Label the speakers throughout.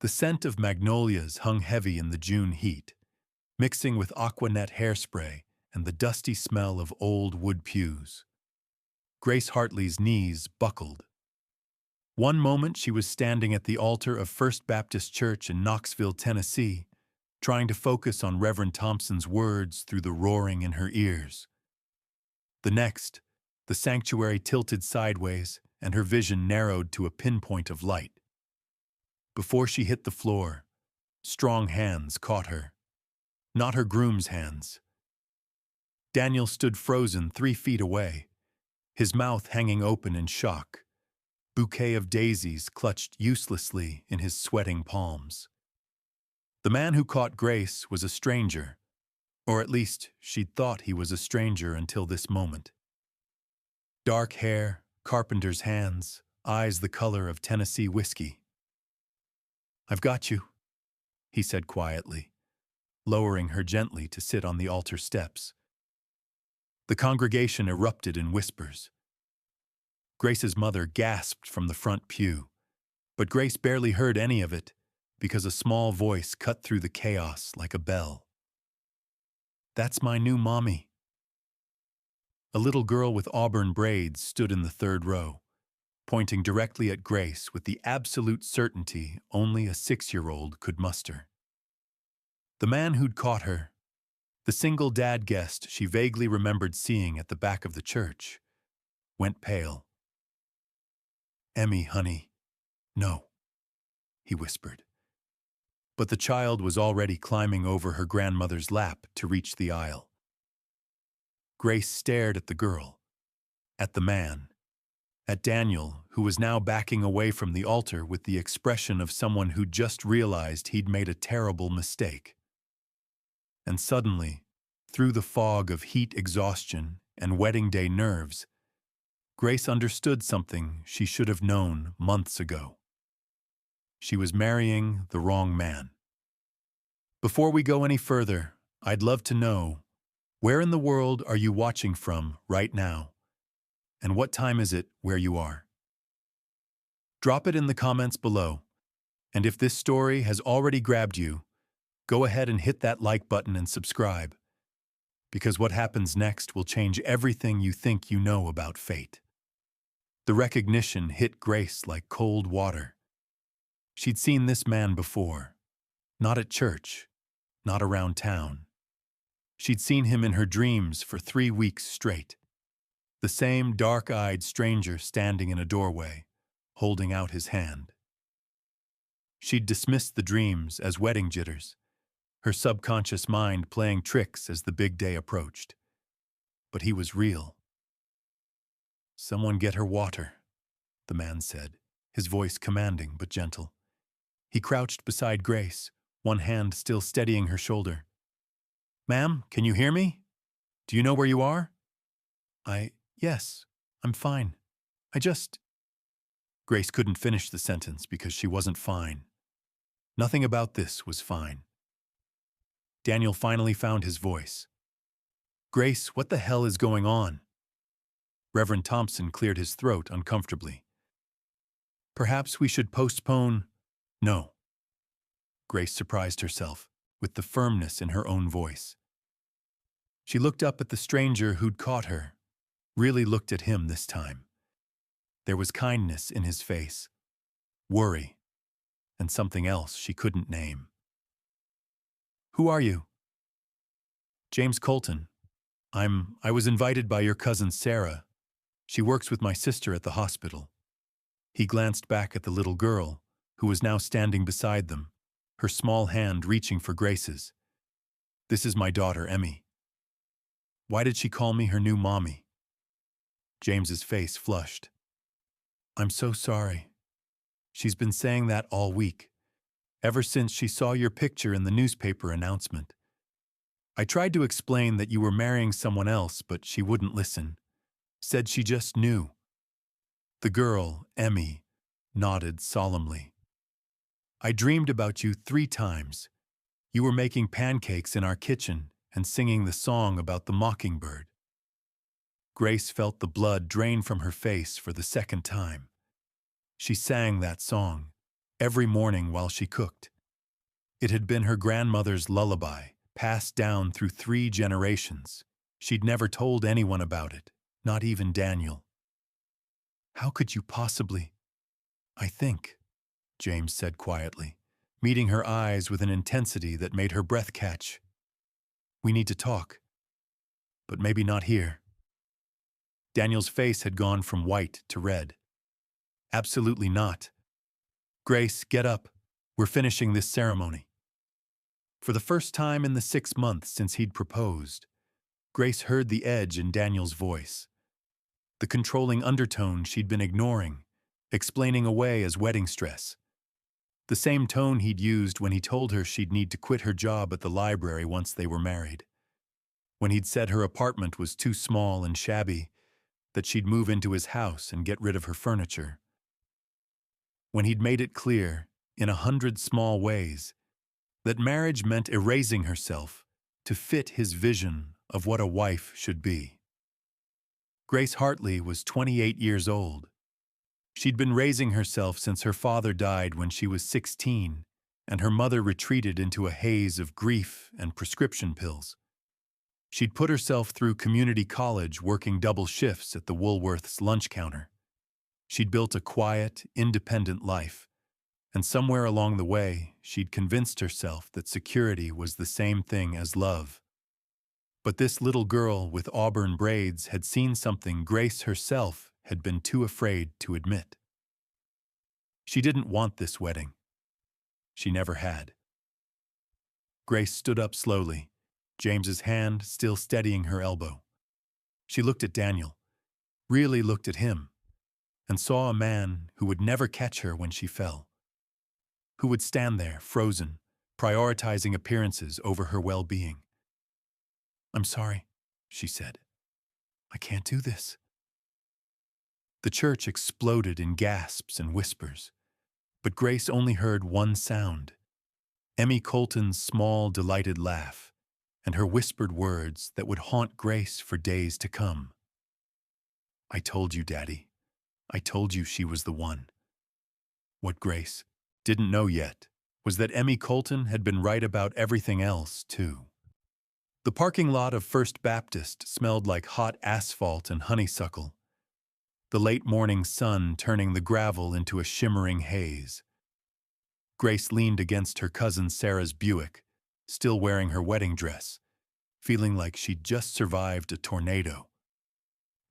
Speaker 1: The scent of magnolias hung heavy in the June heat, mixing with aquanet hairspray and the dusty smell of old wood pews. Grace Hartley's knees buckled. One moment she was standing at the altar of First Baptist Church in Knoxville, Tennessee, trying to focus on Reverend Thompson's words through the roaring in her ears. The next, the sanctuary tilted sideways and her vision narrowed to a pinpoint of light. Before she hit the floor, strong hands caught her. Not her groom's hands. Daniel stood frozen 3 feet away, his mouth hanging open in shock, bouquet of daisies clutched uselessly in his sweating palms. The man who caught Grace was a stranger, or at least she'd thought he was a stranger until this moment. Dark hair, carpenter's hands, eyes the color of Tennessee whiskey. "I've got you," he said quietly, lowering her gently to sit on the altar steps. The congregation erupted in whispers. Grace's mother gasped from the front pew, but Grace barely heard any of it because a small voice cut through the chaos like a bell. "That's my new mommy." A little girl with auburn braids stood in the third row, pointing directly at Grace with the absolute certainty only a 6-year-old could muster. The man who'd caught her, the single dad guest she vaguely remembered seeing at the back of the church, went pale. "Emmy, honey, no," he whispered. But the child was already climbing over her grandmother's lap to reach the aisle. Grace stared at the girl, at the man, at Daniel, who was now backing away from the altar with the expression of someone who'd just realized he'd made a terrible mistake. And suddenly, through the fog of heat exhaustion and wedding day nerves, Grace understood something she should have known months ago. She was marrying the wrong man. Before we go any further, I'd love to know, where in the world are you watching from right now? And what time is it where you are? Drop it in the comments below. And if this story has already grabbed you, go ahead and hit that like button and subscribe, because what happens next will change everything you think you know about fate. The recognition hit Grace like cold water. She'd seen this man before, not at church, not around town. She'd seen him in her dreams for 3 weeks straight. The same dark-eyed stranger standing in a doorway, holding out his hand. She'd dismissed the dreams as wedding jitters, her subconscious mind playing tricks as the big day approached. But he was real. "Someone get her water," the man said, his voice commanding but gentle. He crouched beside Grace, one hand still steadying her shoulder. "Ma'am, can you hear me? Do you know where you are?" Yes, I'm fine. Grace couldn't finish the sentence because she wasn't fine. Nothing about this was fine. Daniel finally found his voice. "Grace, what the hell is going on?" Reverend Thompson cleared his throat uncomfortably. "Perhaps we should postpone—" "No." Grace surprised herself with the firmness in her own voice. She looked up at the stranger who'd caught her, really looked at him this time. There was kindness in his face, worry, and something else she couldn't name. "Who are you?" "James Colton. I was invited by your cousin Sarah. She works with my sister at the hospital." He glanced back at the little girl, who was now standing beside them, her small hand reaching for Grace's. "This is my daughter, Emmy." "Why did she call me her new mommy?" James's face flushed. "I'm so sorry. She's been saying that all week, ever since she saw your picture in the newspaper announcement. I tried to explain that you were marrying someone else, but she wouldn't listen. Said she just knew." The girl, Emmy, nodded solemnly. "I dreamed about you 3 times. You were making pancakes in our kitchen and singing the song about the mockingbird." Grace felt the blood drain from her face for the second time. She sang that song, every morning while she cooked. It had been her grandmother's lullaby, passed down through 3 generations. She'd never told anyone about it, not even Daniel. "How could you possibly?" "I think," James said quietly, meeting her eyes with an intensity that made her breath catch. "We need to talk. But maybe not here." Daniel's face had gone from white to red. "Absolutely not. Grace, get up. We're finishing this ceremony." For the first time in the 6 months since he'd proposed, Grace heard the edge in Daniel's voice, the controlling undertone she'd been ignoring, explaining away as wedding stress. The same tone he'd used when he told her she'd need to quit her job at the library once they were married. When he'd said her apartment was too small and shabby, that she'd move into his house and get rid of her furniture. When he'd made it clear, in 100 small ways, that marriage meant erasing herself to fit his vision of what a wife should be. Grace Hartley was 28 years old. She'd been raising herself since her father died when she was 16, and her mother retreated into a haze of grief and prescription pills. She'd put herself through community college working double shifts at the Woolworth's lunch counter. She'd built a quiet, independent life, and somewhere along the way, she'd convinced herself that security was the same thing as love. But this little girl with auburn braids had seen something Grace herself had been too afraid to admit. She didn't want this wedding. She never had. Grace stood up slowly, James's hand still steadying her elbow. She looked at Daniel, really looked at him, and saw a man who would never catch her when she fell, who would stand there, frozen, prioritizing appearances over her well-being. "I'm sorry," she said. "I can't do this." The church exploded in gasps and whispers, but Grace only heard one sound, Emmy Colton's small, delighted laugh, and her whispered words that would haunt Grace for days to come. "I told you, Daddy. I told you she was the one." What Grace didn't know yet was that Emmy Colton had been right about everything else, too. The parking lot of First Baptist smelled like hot asphalt and honeysuckle, the late morning sun turning the gravel into a shimmering haze. Grace leaned against her cousin Sarah's Buick, still wearing her wedding dress, feeling like she'd just survived a tornado.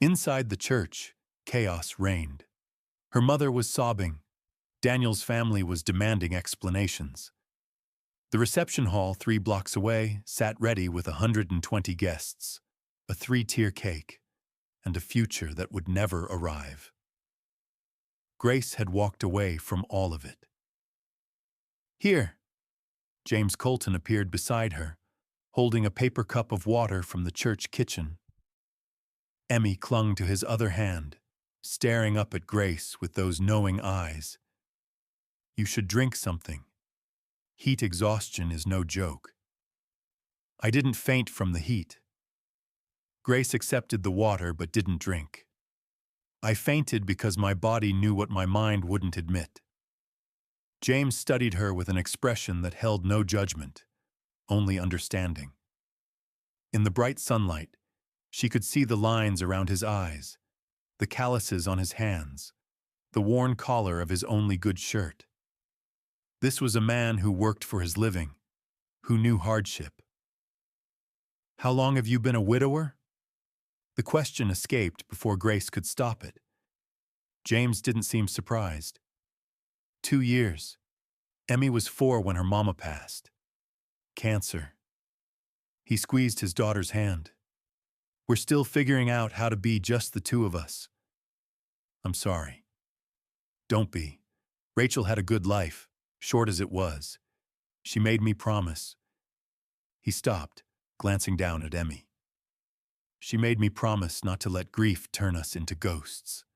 Speaker 1: Inside the church, chaos reigned. Her mother was sobbing. Daniel's family was demanding explanations. The reception hall 3 blocks away sat ready with 120 guests, a 3-tier cake, and a future that would never arrive. Grace had walked away from all of it. "Here." James Colton appeared beside her, holding a paper cup of water from the church kitchen. Emmy clung to his other hand, staring up at Grace with those knowing eyes. "You should drink something. Heat exhaustion is no joke." "I didn't faint from the heat." Grace accepted the water but didn't drink. "I fainted because my body knew what my mind wouldn't admit." James studied her with an expression that held no judgment, only understanding. In the bright sunlight, she could see the lines around his eyes, the calluses on his hands, the worn collar of his only good shirt. This was a man who worked for his living, who knew hardship. "How long have you been a widower?" The question escaped before Grace could stop it. James didn't seem surprised. 2 years. Emmy was 4 when her mama passed. Cancer. He squeezed his daughter's hand. "We're still figuring out how to be just the 2 of us." "I'm sorry." "Don't be. Rachel had a good life, short as it was. She made me promise." He stopped, glancing down at Emmy. "She made me promise not to let grief turn us into ghosts."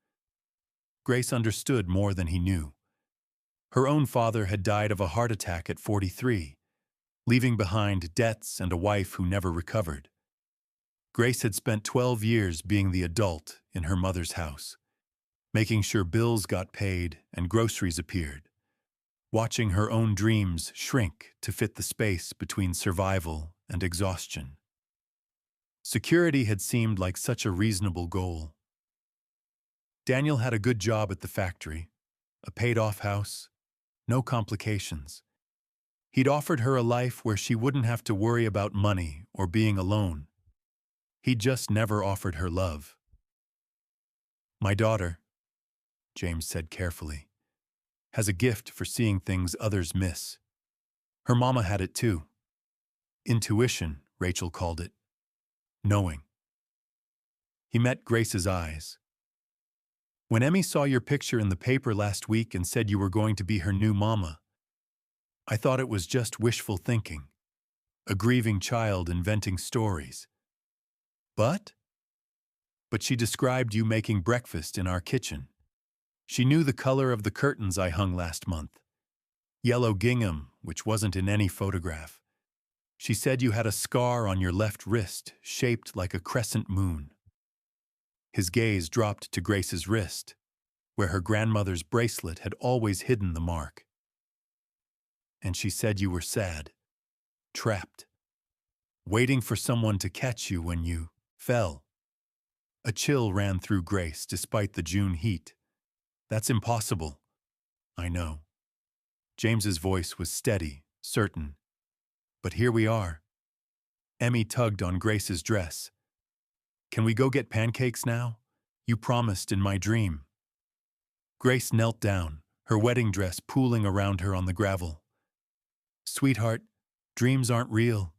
Speaker 1: Grace understood more than he knew. Her own father had died of a heart attack at 43, leaving behind debts and a wife who never recovered. Grace had spent 12 years being the adult in her mother's house, making sure bills got paid and groceries appeared, watching her own dreams shrink to fit the space between survival and exhaustion. Security had seemed like such a reasonable goal. Daniel had a good job at the factory, a paid-off house, no complications. He'd offered her a life where she wouldn't have to worry about money or being alone. He'd just never offered her love. "My daughter," James said carefully, "has a gift for seeing things others miss. Her mama had it too. Intuition, Rachel called it. Knowing." He met Grace's eyes. "When Emmy saw your picture in the paper last week and said you were going to be her new mama, I thought it was just wishful thinking, a grieving child inventing stories. But she described you making breakfast in our kitchen. She knew the color of the curtains I hung last month. Yellow gingham, which wasn't in any photograph. She said you had a scar on your left wrist shaped like a crescent moon." His gaze dropped to Grace's wrist, where her grandmother's bracelet had always hidden the mark. "And she said you were sad, trapped, waiting for someone to catch you when you fell." A chill ran through Grace despite the June heat. "That's impossible." "I know." James's voice was steady, certain. "But here we are." Emmy tugged on Grace's dress. "Can we go get pancakes now? You promised in my dream." Grace knelt down, her wedding dress pooling around her on the gravel. "Sweetheart, dreams aren't real.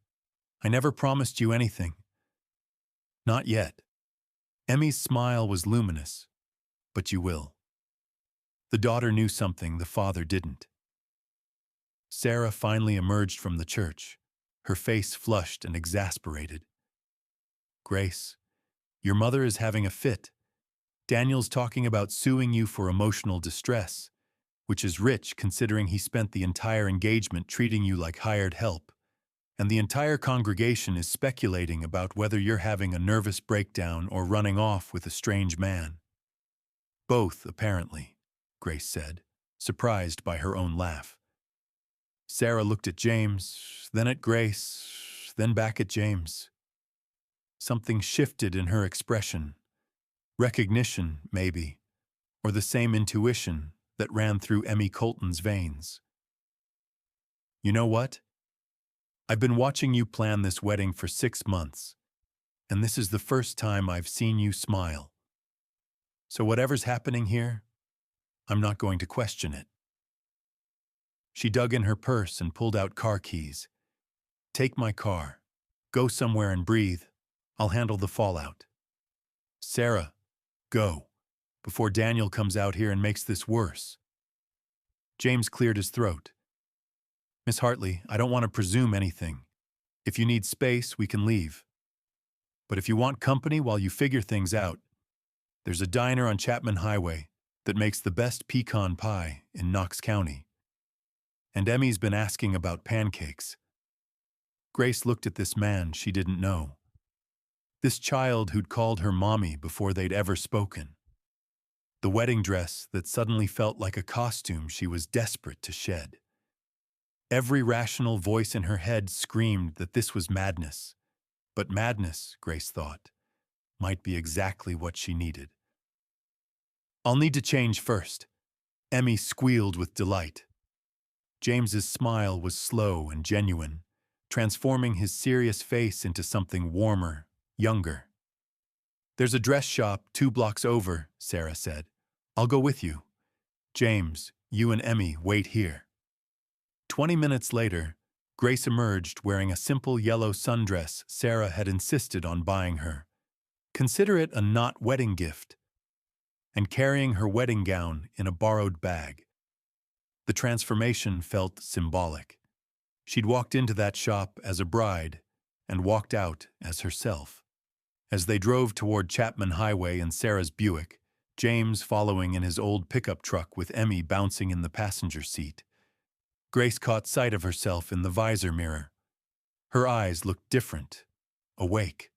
Speaker 1: I never promised you anything." "Not yet." Emmy's smile was luminous. "But you will." The daughter knew something the father didn't. Sarah finally emerged from the church, her face flushed and exasperated. "Grace, your mother is having a fit. Daniel's talking about suing you for emotional distress, which is rich considering he spent the entire engagement treating you like hired help. And the entire congregation is speculating about whether you're having a nervous breakdown or running off with a strange man." "Both, apparently," Grace said, surprised by her own laugh. Sarah looked at James, then at Grace, then back at James. Something shifted in her expression. Recognition, maybe, or the same intuition that ran through Emmy Colton's veins. "You know what? I've been watching you plan this wedding for 6 months, and this is the first time I've seen you smile. So whatever's happening here, I'm not going to question it." She dug in her purse and pulled out car keys. "Take my car. Go somewhere and breathe. I'll handle the fallout." "Sarah, go, before Daniel comes out here and makes this worse." James cleared his throat. "Miss Hartley, I don't want to presume anything. If you need space, we can leave. But if you want company while you figure things out, there's a diner on Chapman Highway that makes the best pecan pie in Knox County. And Emmy's been asking about pancakes." Grace looked at this man she didn't know. This child who'd called her mommy before they'd ever spoken. The wedding dress that suddenly felt like a costume she was desperate to shed. Every rational voice in her head screamed that this was madness. But madness, Grace thought, might be exactly what she needed. "I'll need to change first." Emmy squealed with delight. James's smile was slow and genuine, transforming his serious face into something warmer, younger. "There's a dress shop 2 blocks over," Sarah said. "I'll go with you. James, you and Emmy wait here." 20 minutes later, Grace emerged wearing a simple yellow sundress Sarah had insisted on buying her. Consider it a not wedding gift. And carrying her wedding gown in a borrowed bag. The transformation felt symbolic. She'd walked into that shop as a bride and walked out as herself. As they drove toward Chapman Highway in Sarah's Buick, James following in his old pickup truck with Emmy bouncing in the passenger seat, Grace caught sight of herself in the visor mirror. Her eyes looked different, awake.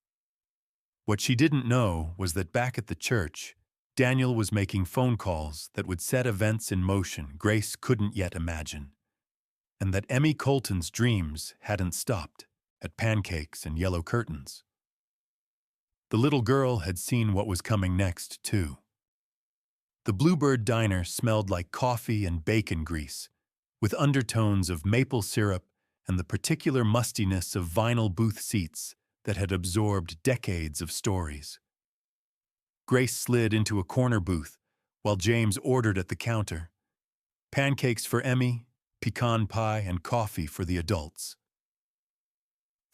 Speaker 1: What she didn't know was that back at the church, Daniel was making phone calls that would set events in motion Grace couldn't yet imagine, and that Emmy Colton's dreams hadn't stopped at pancakes and yellow curtains. The little girl had seen what was coming next, too. The Bluebird Diner smelled like coffee and bacon grease, with undertones of maple syrup and the particular mustiness of vinyl booth seats that had absorbed decades of stories. Grace slid into a corner booth while James ordered at the counter. Pancakes for Emmy, pecan pie, and coffee for the adults.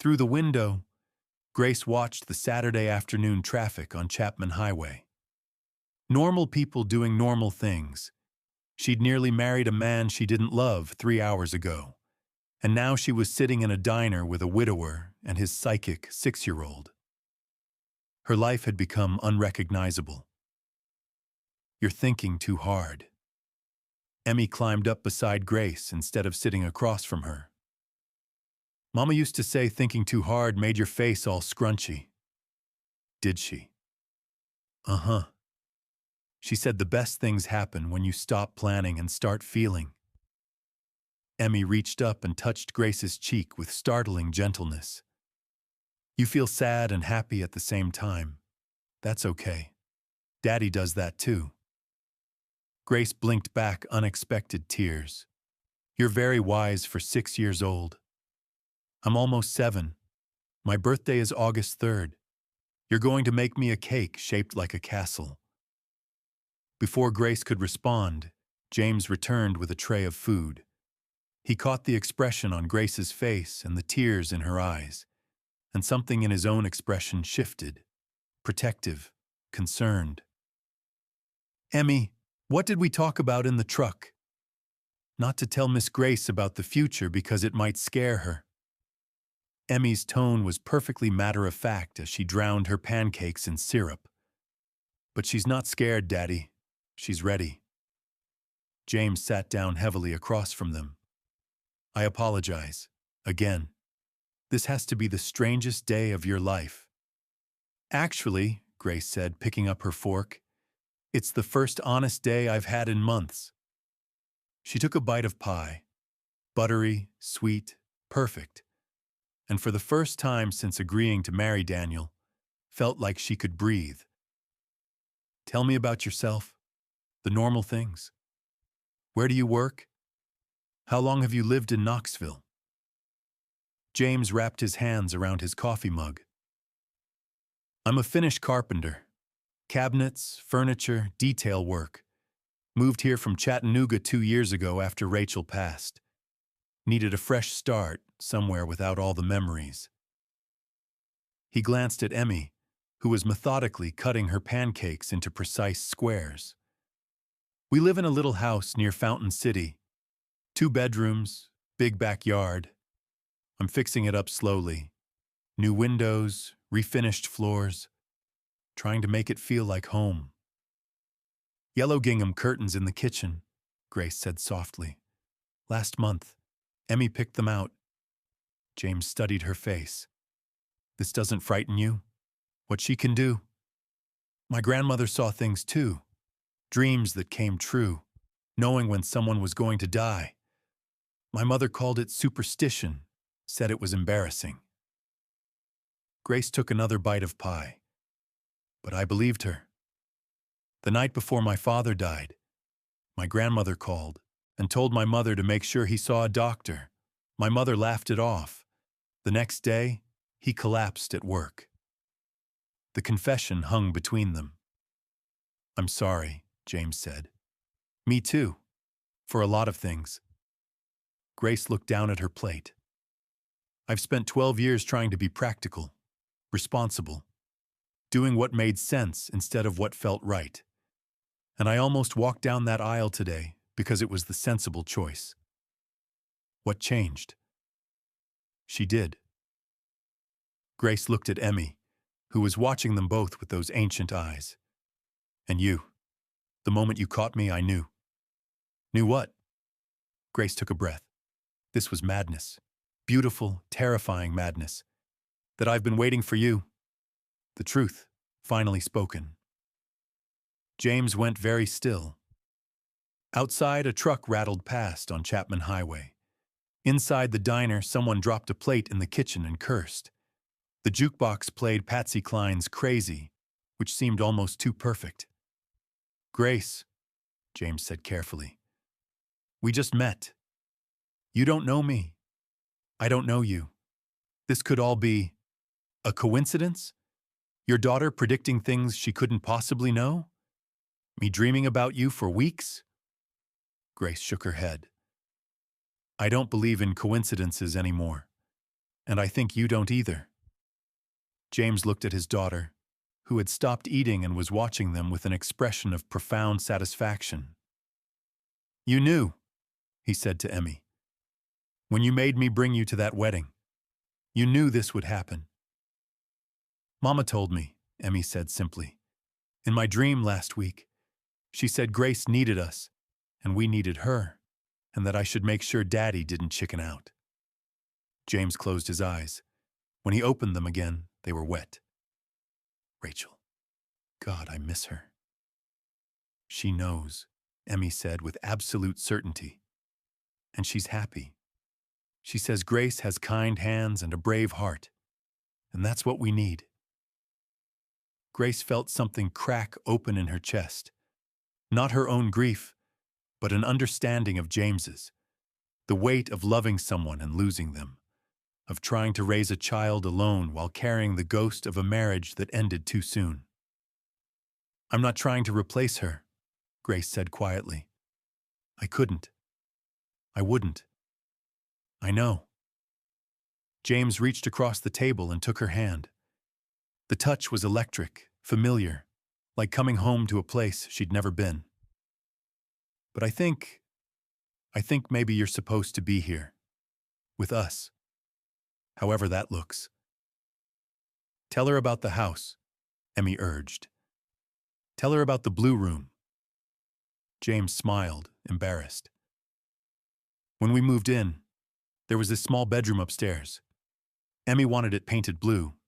Speaker 1: Through the window, Grace watched the Saturday afternoon traffic on Chapman Highway. Normal people doing normal things. She'd nearly married a man she didn't love 3 hours ago, and now she was sitting in a diner with a widower and his psychic 6-year-old. Her life had become unrecognizable. "You're thinking too hard." Emmy climbed up beside Grace instead of sitting across from her. "Mama used to say thinking too hard made your face all scrunchy." "Did she?" "Uh-huh. She said the best things happen when you stop planning and start feeling." Emmy reached up and touched Grace's cheek with startling gentleness. "You feel sad and happy at the same time. That's okay. Daddy does that too." Grace blinked back unexpected tears. "You're very wise for 6 years old. I'm almost 7. My birthday is August 3rd. You're going to make me a cake shaped like a castle." Before Grace could respond, James returned with a tray of food. He caught the expression on Grace's face and the tears in her eyes, and something in his own expression shifted, protective, concerned. "Emmy, what did we talk about in the truck?" "Not to tell Miss Grace about the future because it might scare her." Emmy's tone was perfectly matter-of-fact as she drowned her pancakes in syrup. "But she's not scared, Daddy. She's ready." James sat down heavily across from them. "I apologize. Again. This has to be the strangest day of your life." "Actually," Grace said, picking up her fork, "it's the first honest day I've had in months." She took a bite of pie. Buttery, sweet, perfect. And for the first time since agreeing to marry Daniel, felt like she could breathe. "Tell me about yourself. The normal things. Where do you work? How long have you lived in Knoxville?" James wrapped his hands around his coffee mug. "I'm a finished carpenter. Cabinets, furniture, detail work. Moved here from Chattanooga 2 years ago after Rachel passed. Needed a fresh start, somewhere without all the memories." He glanced at Emmy, who was methodically cutting her pancakes into precise squares. "We live in a little house near Fountain City. 2 bedrooms, big backyard. I'm fixing it up slowly. New windows, refinished floors. Trying to make it feel like home." "Yellow gingham curtains in the kitchen," Grace said softly. "Last month. Emmy picked them out." James studied her face. "This doesn't frighten you? What she can do? My grandmother saw things too. Dreams that came true, knowing when someone was going to die. My mother called it superstition, said it was embarrassing." Grace took another bite of pie. "But I believed her. The night before my father died, my grandmother called and told my mother to make sure he saw a doctor. My mother laughed it off. The next day, he collapsed at work." The confession hung between them. "I'm sorry," James said. "Me too. For a lot of things." Grace looked down at her plate. "I've spent 12 years trying to be practical, responsible, doing what made sense instead of what felt right. And I almost walked down that aisle today because it was the sensible choice." "What changed?" "She did." Grace looked at Emmy, who was watching them both with those ancient eyes. "And you. The moment you caught me, I knew." "Knew what?" Grace took a breath. This was madness. Beautiful, terrifying madness. "That I've been waiting for you. The truth, finally spoken." James went very still. Outside, a truck rattled past on Chapman Highway. Inside the diner, someone dropped a plate in the kitchen and cursed. The jukebox played Patsy Cline's Crazy, which seemed almost too perfect. "Grace," James said carefully, "we just met. You don't know me. I don't know you. This could all be a coincidence? Your daughter predicting things she couldn't possibly know? Me dreaming about you for weeks?" Grace shook her head. "I don't believe in coincidences anymore, and I think you don't either." James looked at his daughter, who had stopped eating and was watching them with an expression of profound satisfaction. "You knew," he said to Emmy, "when you made me bring you to that wedding. You knew this would happen." "Mama told me," Emmy said simply. "In my dream last week, she said Grace needed us, and we needed her, and that I should make sure Daddy didn't chicken out." James closed his eyes. When he opened them again, they were wet. "Rachel. God, I miss her." "She knows," Emmy said with absolute certainty. "And she's happy. She says Grace has kind hands and a brave heart, and that's what we need." Grace felt something crack open in her chest. Not her own grief, but an understanding of James's. The weight of loving someone and losing them, of trying to raise a child alone while carrying the ghost of a marriage that ended too soon. "I'm not trying to replace her," Grace said quietly. "I couldn't. I wouldn't. I know." James reached across the table and took her hand. The touch was electric, familiar, like coming home to a place she'd never been. "But I think maybe you're supposed to be here. With us. However that looks." "Tell her about the house," Emmy urged. "Tell her about the blue room." James smiled, embarrassed. "When we moved in, there was this small bedroom upstairs. Emmy wanted it painted blue.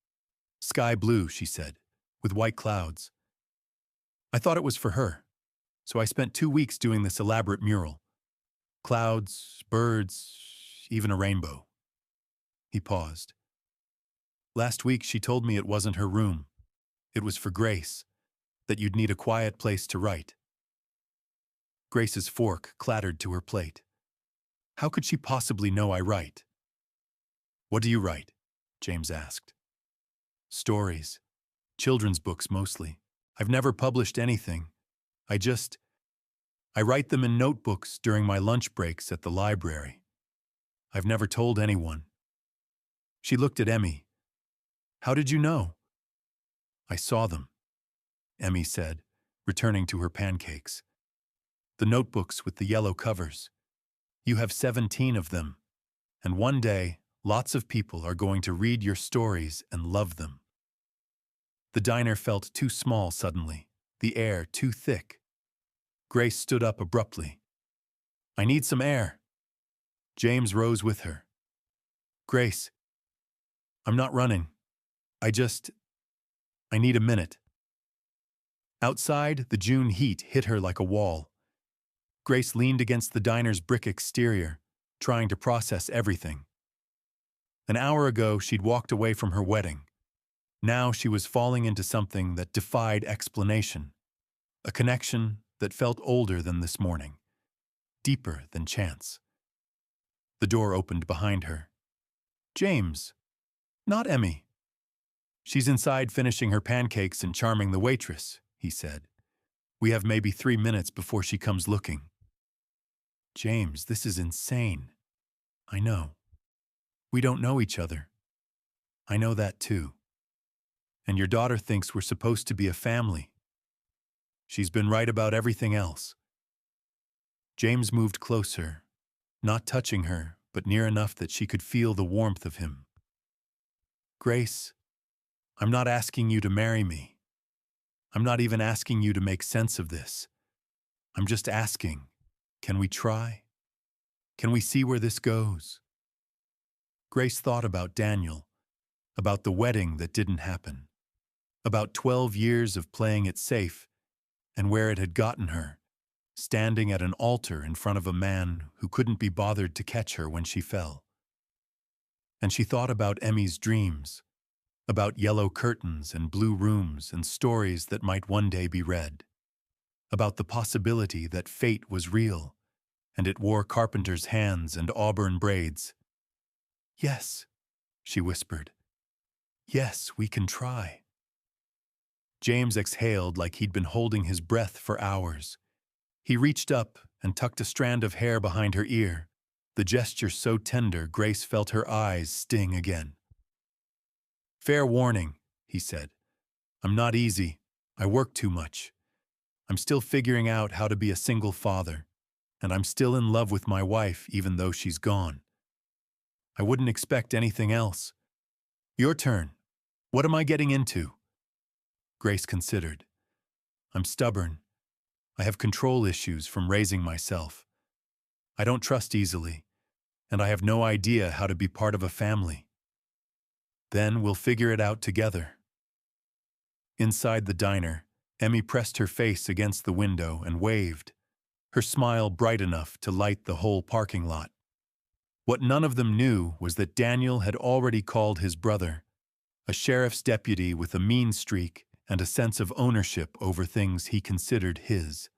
Speaker 1: Sky blue, she said, with white clouds. I thought it was for her, so I spent 2 weeks doing this elaborate mural. Clouds, birds, even a rainbow." He paused. "Last week she told me it wasn't her room. It was for Grace, that you'd need a quiet place to write." Grace's fork clattered to her plate. "How could she possibly know I write?" "What do you write?" James asked. "Stories. Children's books mostly. I've never published anything. I write them in notebooks during my lunch breaks at the library. I've never told anyone." She looked at Emmy. "How did you know?" "I saw them," Emmy said, returning to her pancakes. "The notebooks with the yellow covers. You have 17 of them, and one day, lots of people are going to read your stories and love them." The diner felt too small suddenly, the air too thick. Grace stood up abruptly. "I need some air." James rose with her. "Grace, I'm not running. I need a minute." Outside, the June heat hit her like a wall. Grace leaned against the diner's brick exterior, trying to process everything. An hour ago, she'd walked away from her wedding. Now she was falling into something that defied explanation, a connection that felt older than this morning, deeper than chance. The door opened behind her. "James, not Emmy." "She's inside finishing her pancakes and charming the waitress," he said. "We have maybe 3 minutes before she comes looking." "James, this is insane." "I know. We don't know each other." "I know that too. And your daughter thinks we're supposed to be a family. She's been right about everything else." James moved closer, not touching her, but near enough that she could feel the warmth of him. "Grace, I'm not asking you to marry me. I'm not even asking you to make sense of this. I'm just asking, can we try? Can we see where this goes?" Grace thought about Daniel, about the wedding that didn't happen, about 12 years of playing it safe, and where it had gotten her, standing at an altar in front of a man who couldn't be bothered to catch her when she fell. And she thought about Emmy's dreams, about yellow curtains and blue rooms and stories that might one day be read, about the possibility that fate was real, and it wore carpenter's hands and auburn braids. "Yes," she whispered. "Yes, we can try." James exhaled like he'd been holding his breath for hours. He reached up and tucked a strand of hair behind her ear, the gesture so tender Grace felt her eyes sting again. "Fair warning," he said. "I'm not easy. I work too much. I'm still figuring out how to be a single father, and I'm still in love with my wife even though she's gone. I wouldn't expect anything else. Your turn. What am I getting into?" Grace considered. "I'm stubborn. I have control issues from raising myself. I don't trust easily, and I have no idea how to be part of a family. Then we'll figure it out together." Inside the diner, Emmy pressed her face against the window and waved, her smile bright enough to light the whole parking lot. What none of them knew was that Daniel had already called his brother, a sheriff's deputy with a mean streak and a sense of ownership over things he considered his,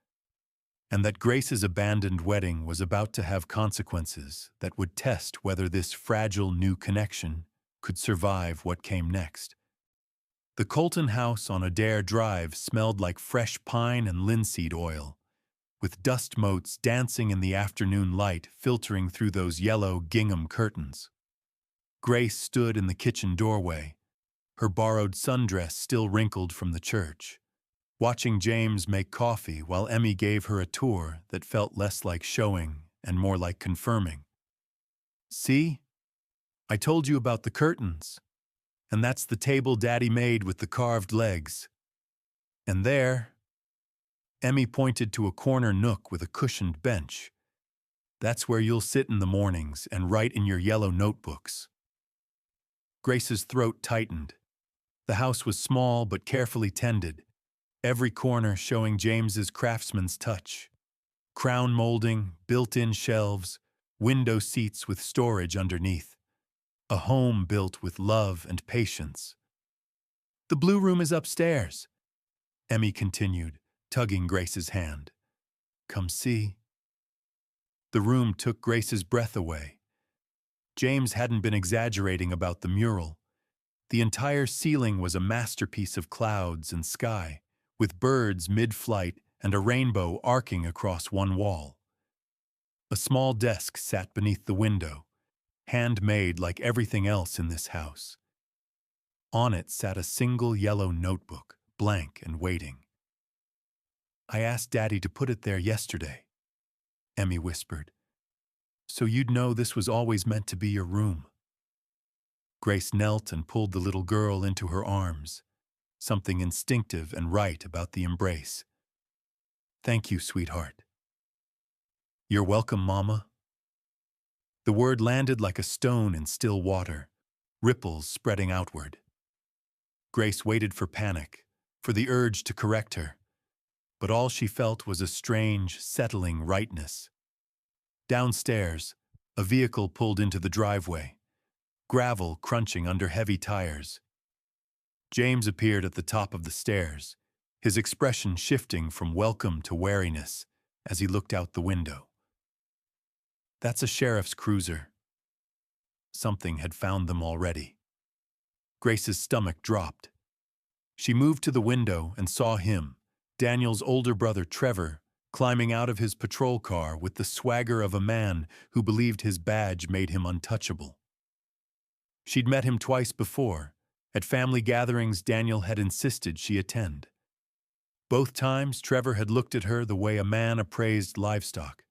Speaker 1: and that Grace's abandoned wedding was about to have consequences that would test whether this fragile new connection could survive what came next. The Colton house on Adair Drive smelled like fresh pine and linseed oil, with dust motes dancing in the afternoon light filtering through those yellow gingham curtains. Grace stood in the kitchen doorway, her borrowed sundress still wrinkled from the church, watching James make coffee while Emmy gave her a tour that felt less like showing and more like confirming. "See? I told you about the curtains. And that's the table Daddy made with the carved legs. And there," Emmy pointed to a corner nook with a cushioned bench, "that's where you'll sit in the mornings and write in your yellow notebooks." Grace's throat tightened. The house was small but carefully tended, every corner showing James's craftsman's touch. Crown molding, built-in shelves, window seats with storage underneath. A home built with love and patience. "The blue room is upstairs," Emmy continued, tugging Grace's hand. "Come see." The room took Grace's breath away. James hadn't been exaggerating about the mural. The entire ceiling was a masterpiece of clouds and sky, with birds mid-flight and a rainbow arcing across one wall. A small desk sat beneath the window, handmade like everything else in this house. On it sat a single yellow notebook, blank and waiting. "I asked Daddy to put it there yesterday," Emmy whispered, "so you'd know this was always meant to be your room." Grace knelt and pulled the little girl into her arms, something instinctive and right about the embrace. "Thank you, sweetheart." "You're welcome, Mama." The word landed like a stone in still water, ripples spreading outward. Grace waited for panic, for the urge to correct her, but all she felt was a strange, settling rightness. Downstairs, a vehicle pulled into the driveway, gravel crunching under heavy tires. James appeared at the top of the stairs, his expression shifting from welcome to wariness as he looked out the window. "That's a sheriff's cruiser." Something had found them already. Grace's stomach dropped. She moved to the window and saw him, Daniel's older brother Trevor, climbing out of his patrol car with the swagger of a man who believed his badge made him untouchable. She'd met him twice before. At family gatherings Daniel had insisted she attend. Both times Trevor had looked at her the way a man appraised livestock.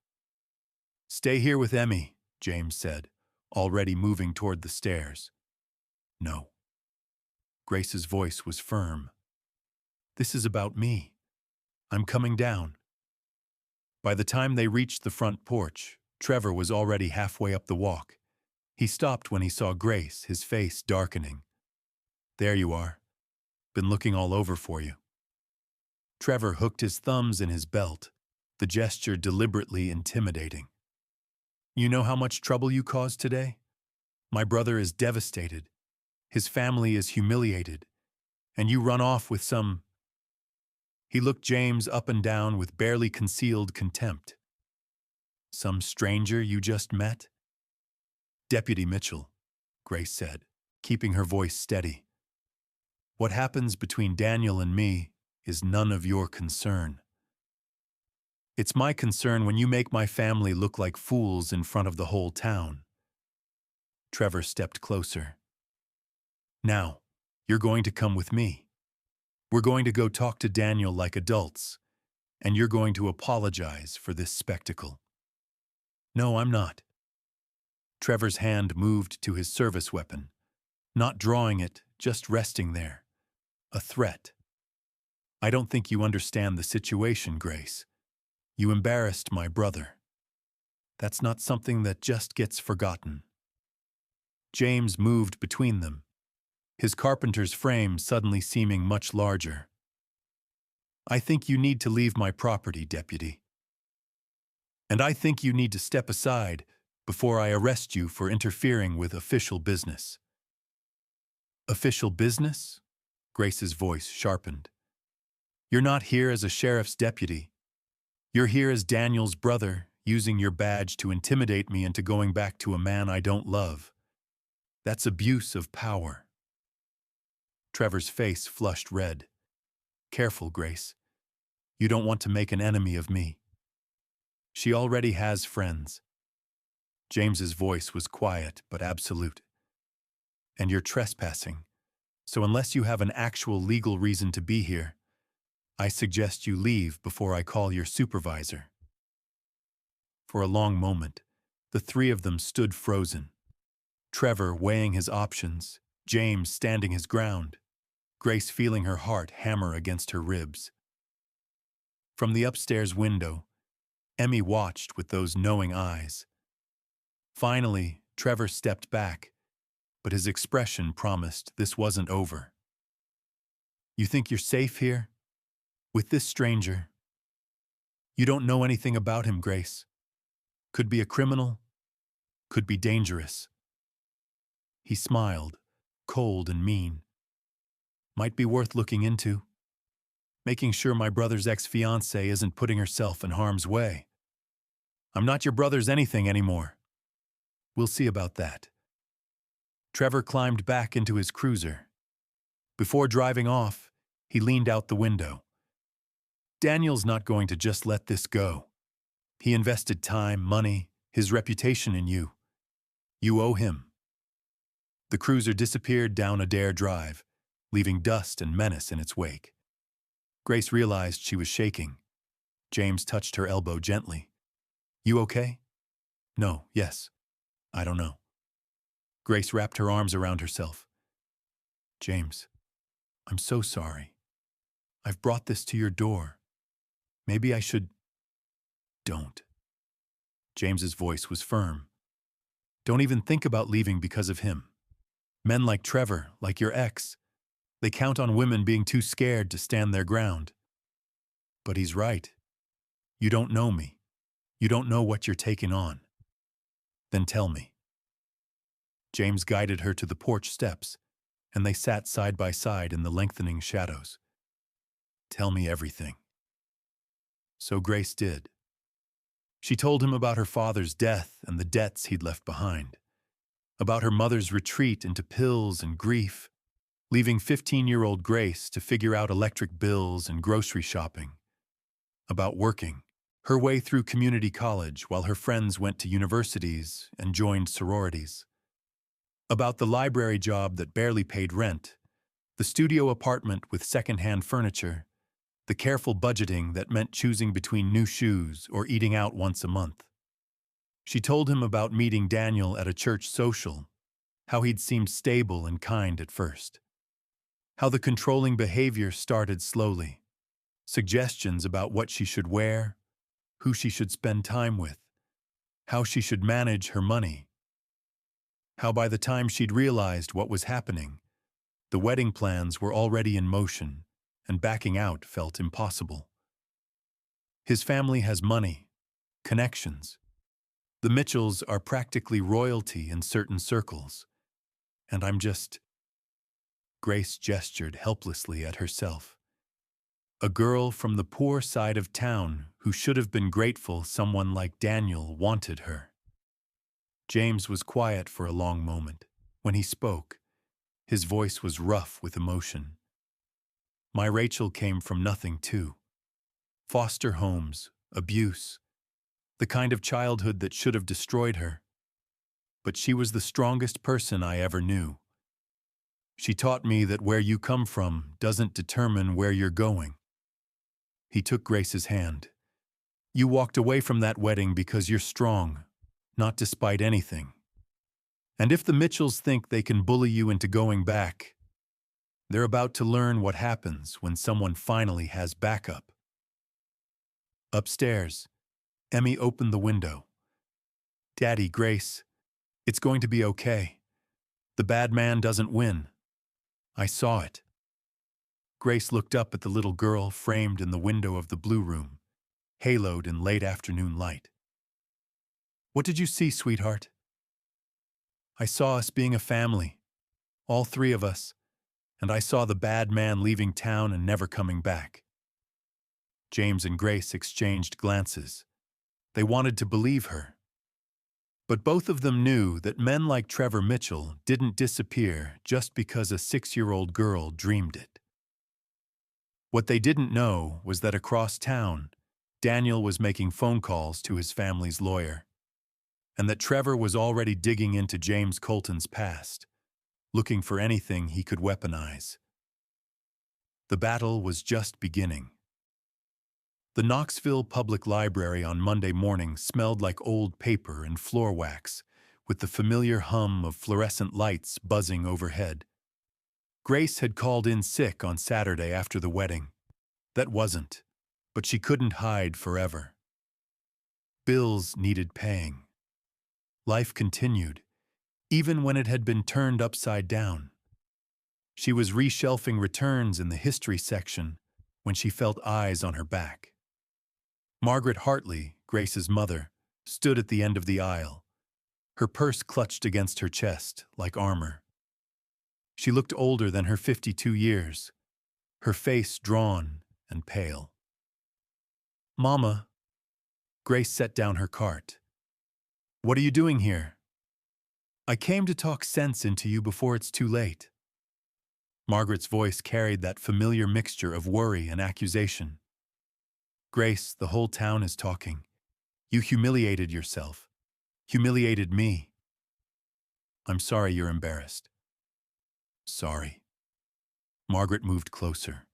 Speaker 1: "Stay here with Emmy," James said, already moving toward the stairs. "No." Grace's voice was firm. "This is about me. I'm coming down." By the time they reached the front porch, Trevor was already halfway up the walk. He stopped when he saw Grace, his face darkening. "There you are. Been looking all over for you." Trevor hooked his thumbs in his belt, the gesture deliberately intimidating. You know how much trouble you caused today? My brother is devastated. His family is humiliated. And you run off with some... He looked James up and down with barely concealed contempt. Some stranger you just met? Deputy Mitchell, Grace said, keeping her voice steady. What happens between Daniel and me is none of your concern. It's my concern when you make my family look like fools in front of the whole town. Trevor stepped closer. Now, you're going to come with me. We're going to go talk to Daniel like adults, and you're going to apologize for this spectacle. No, I'm not. Trevor's hand moved to his service weapon, not drawing it, just resting there. A threat. I don't think you understand the situation, Grace. You embarrassed my brother. That's not something that just gets forgotten. James moved between them, his carpenter's frame suddenly seeming much larger. I think you need to leave my property, Deputy. And I think you need to step aside before I arrest you for interfering with official business. Official business? Grace's voice sharpened. You're not here as a sheriff's deputy. You're here as Daniel's brother, using your badge to intimidate me into going back to a man I don't love. That's abuse of power. Trevor's face flushed red. Careful, Grace. You don't want to make an enemy of me. She already has friends. James's voice was quiet but absolute. And you're trespassing. So unless you have an actual legal reason to be here, I suggest you leave before I call your supervisor. For a long moment, the three of them stood frozen. Trevor weighing his options, James standing his ground, Grace feeling her heart hammer against her ribs. From the upstairs window, Emmy watched with those knowing eyes. Finally, Trevor stepped back, but his expression promised this wasn't over. You think you're safe here? With this stranger? You don't know anything about him, Grace. Could be a criminal, could be dangerous. He smiled, cold and mean. Might be worth looking into. Making sure my brother's ex-fiancée isn't putting herself in harm's way. I'm not your brother's anything anymore. We'll see about that. Trevor climbed back into his cruiser. Before driving off, he leaned out the window. Daniel's not going to just let this go. He invested time, money, his reputation in you. You owe him. The cruiser disappeared down Adair Drive, leaving dust and menace in its wake. Grace realized she was shaking. James touched her elbow gently. You okay? No, yes. I don't know. Grace wrapped her arms around herself. James, I'm so sorry. I've brought this to your door. Maybe I should... Don't. James's voice was firm. Don't even think about leaving because of him. Men like Trevor, like your ex, they count on women being too scared to stand their ground. But he's right. You don't know me. You don't know what you're taking on. Then tell me. James guided her to the porch steps, and they sat side by side in the lengthening shadows. Tell me everything. So Grace did. She told him about her father's death and the debts he'd left behind, about her mother's retreat into pills and grief, leaving 15-year-old Grace to figure out electric bills and grocery shopping, about working her way through community college while her friends went to universities and joined sororities, about the library job that barely paid rent, the studio apartment with second-hand furniture, the careful budgeting that meant choosing between new shoes or eating out once a month. She told him about meeting Daniel at a church social, how he'd seemed stable and kind at first, how the controlling behavior started slowly, suggestions about what she should wear, who she should spend time with, how she should manage her money, how by the time she'd realized what was happening, the wedding plans were already in motion and backing out felt impossible. His family has money, connections. The Mitchells are practically royalty in certain circles. And I'm just... Grace gestured helplessly at herself. A girl from the poor side of town who should have been grateful someone like Daniel wanted her. James was quiet for a long moment. When he spoke, his voice was rough with emotion. My Rachel came from nothing too. Foster homes, abuse, the kind of childhood that should have destroyed her. But she was the strongest person I ever knew. She taught me that where you come from doesn't determine where you're going. He took Grace's hand. You walked away from that wedding because you're strong, not despite anything. And if the Mitchells think they can bully you into going back, they're about to learn what happens when someone finally has backup. Upstairs, Emmy opened the window. Daddy, Grace, it's going to be okay. The bad man doesn't win. I saw it. Grace looked up at the little girl framed in the window of the blue room, haloed in late afternoon light. What did you see, sweetheart? I saw us being a family, all three of us, and I saw the bad man leaving town and never coming back. James and Grace exchanged glances. They wanted to believe her. But both of them knew that men like Trevor Mitchell didn't disappear just because a 6-year-old girl dreamed it. What they didn't know was that across town, Daniel was making phone calls to his family's lawyer, and that Trevor was already digging into James Colton's past, looking for anything he could weaponize. The battle was just beginning. The Knoxville Public Library on Monday morning smelled like old paper and floor wax, with the familiar hum of fluorescent lights buzzing overhead. Grace had called in sick on Saturday after the wedding. That wasn't, but she couldn't hide forever. Bills needed paying. Life continued, even when it had been turned upside down. She was reshelving returns in the history section when she felt eyes on her back. Margaret Hartley, Grace's mother, stood at the end of the aisle, her purse clutched against her chest like armor. She looked older than her 52 years, her face drawn and pale. Mama, Grace set down her cart. What are you doing here? I came to talk sense into you before it's too late. Margaret's voice carried that familiar mixture of worry and accusation. Grace, the whole town is talking. You humiliated yourself. Humiliated me. I'm sorry you're embarrassed. Sorry. Margaret moved closer,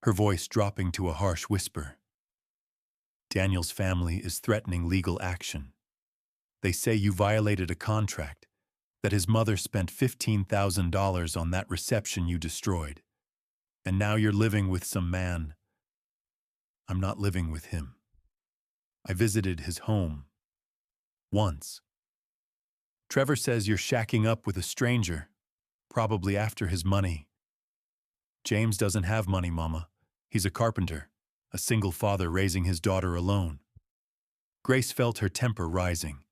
Speaker 1: her voice dropping to a harsh whisper. Daniel's family is threatening legal action. They say you violated a contract, that his mother spent $15,000 on that reception you destroyed, and now you're living with some man. I'm not living with him. I visited his home. Once. Trevor says you're shacking up with a stranger, probably after his money. James doesn't have money, Mama. He's a carpenter, a single father raising his daughter alone. Grace felt her temper rising.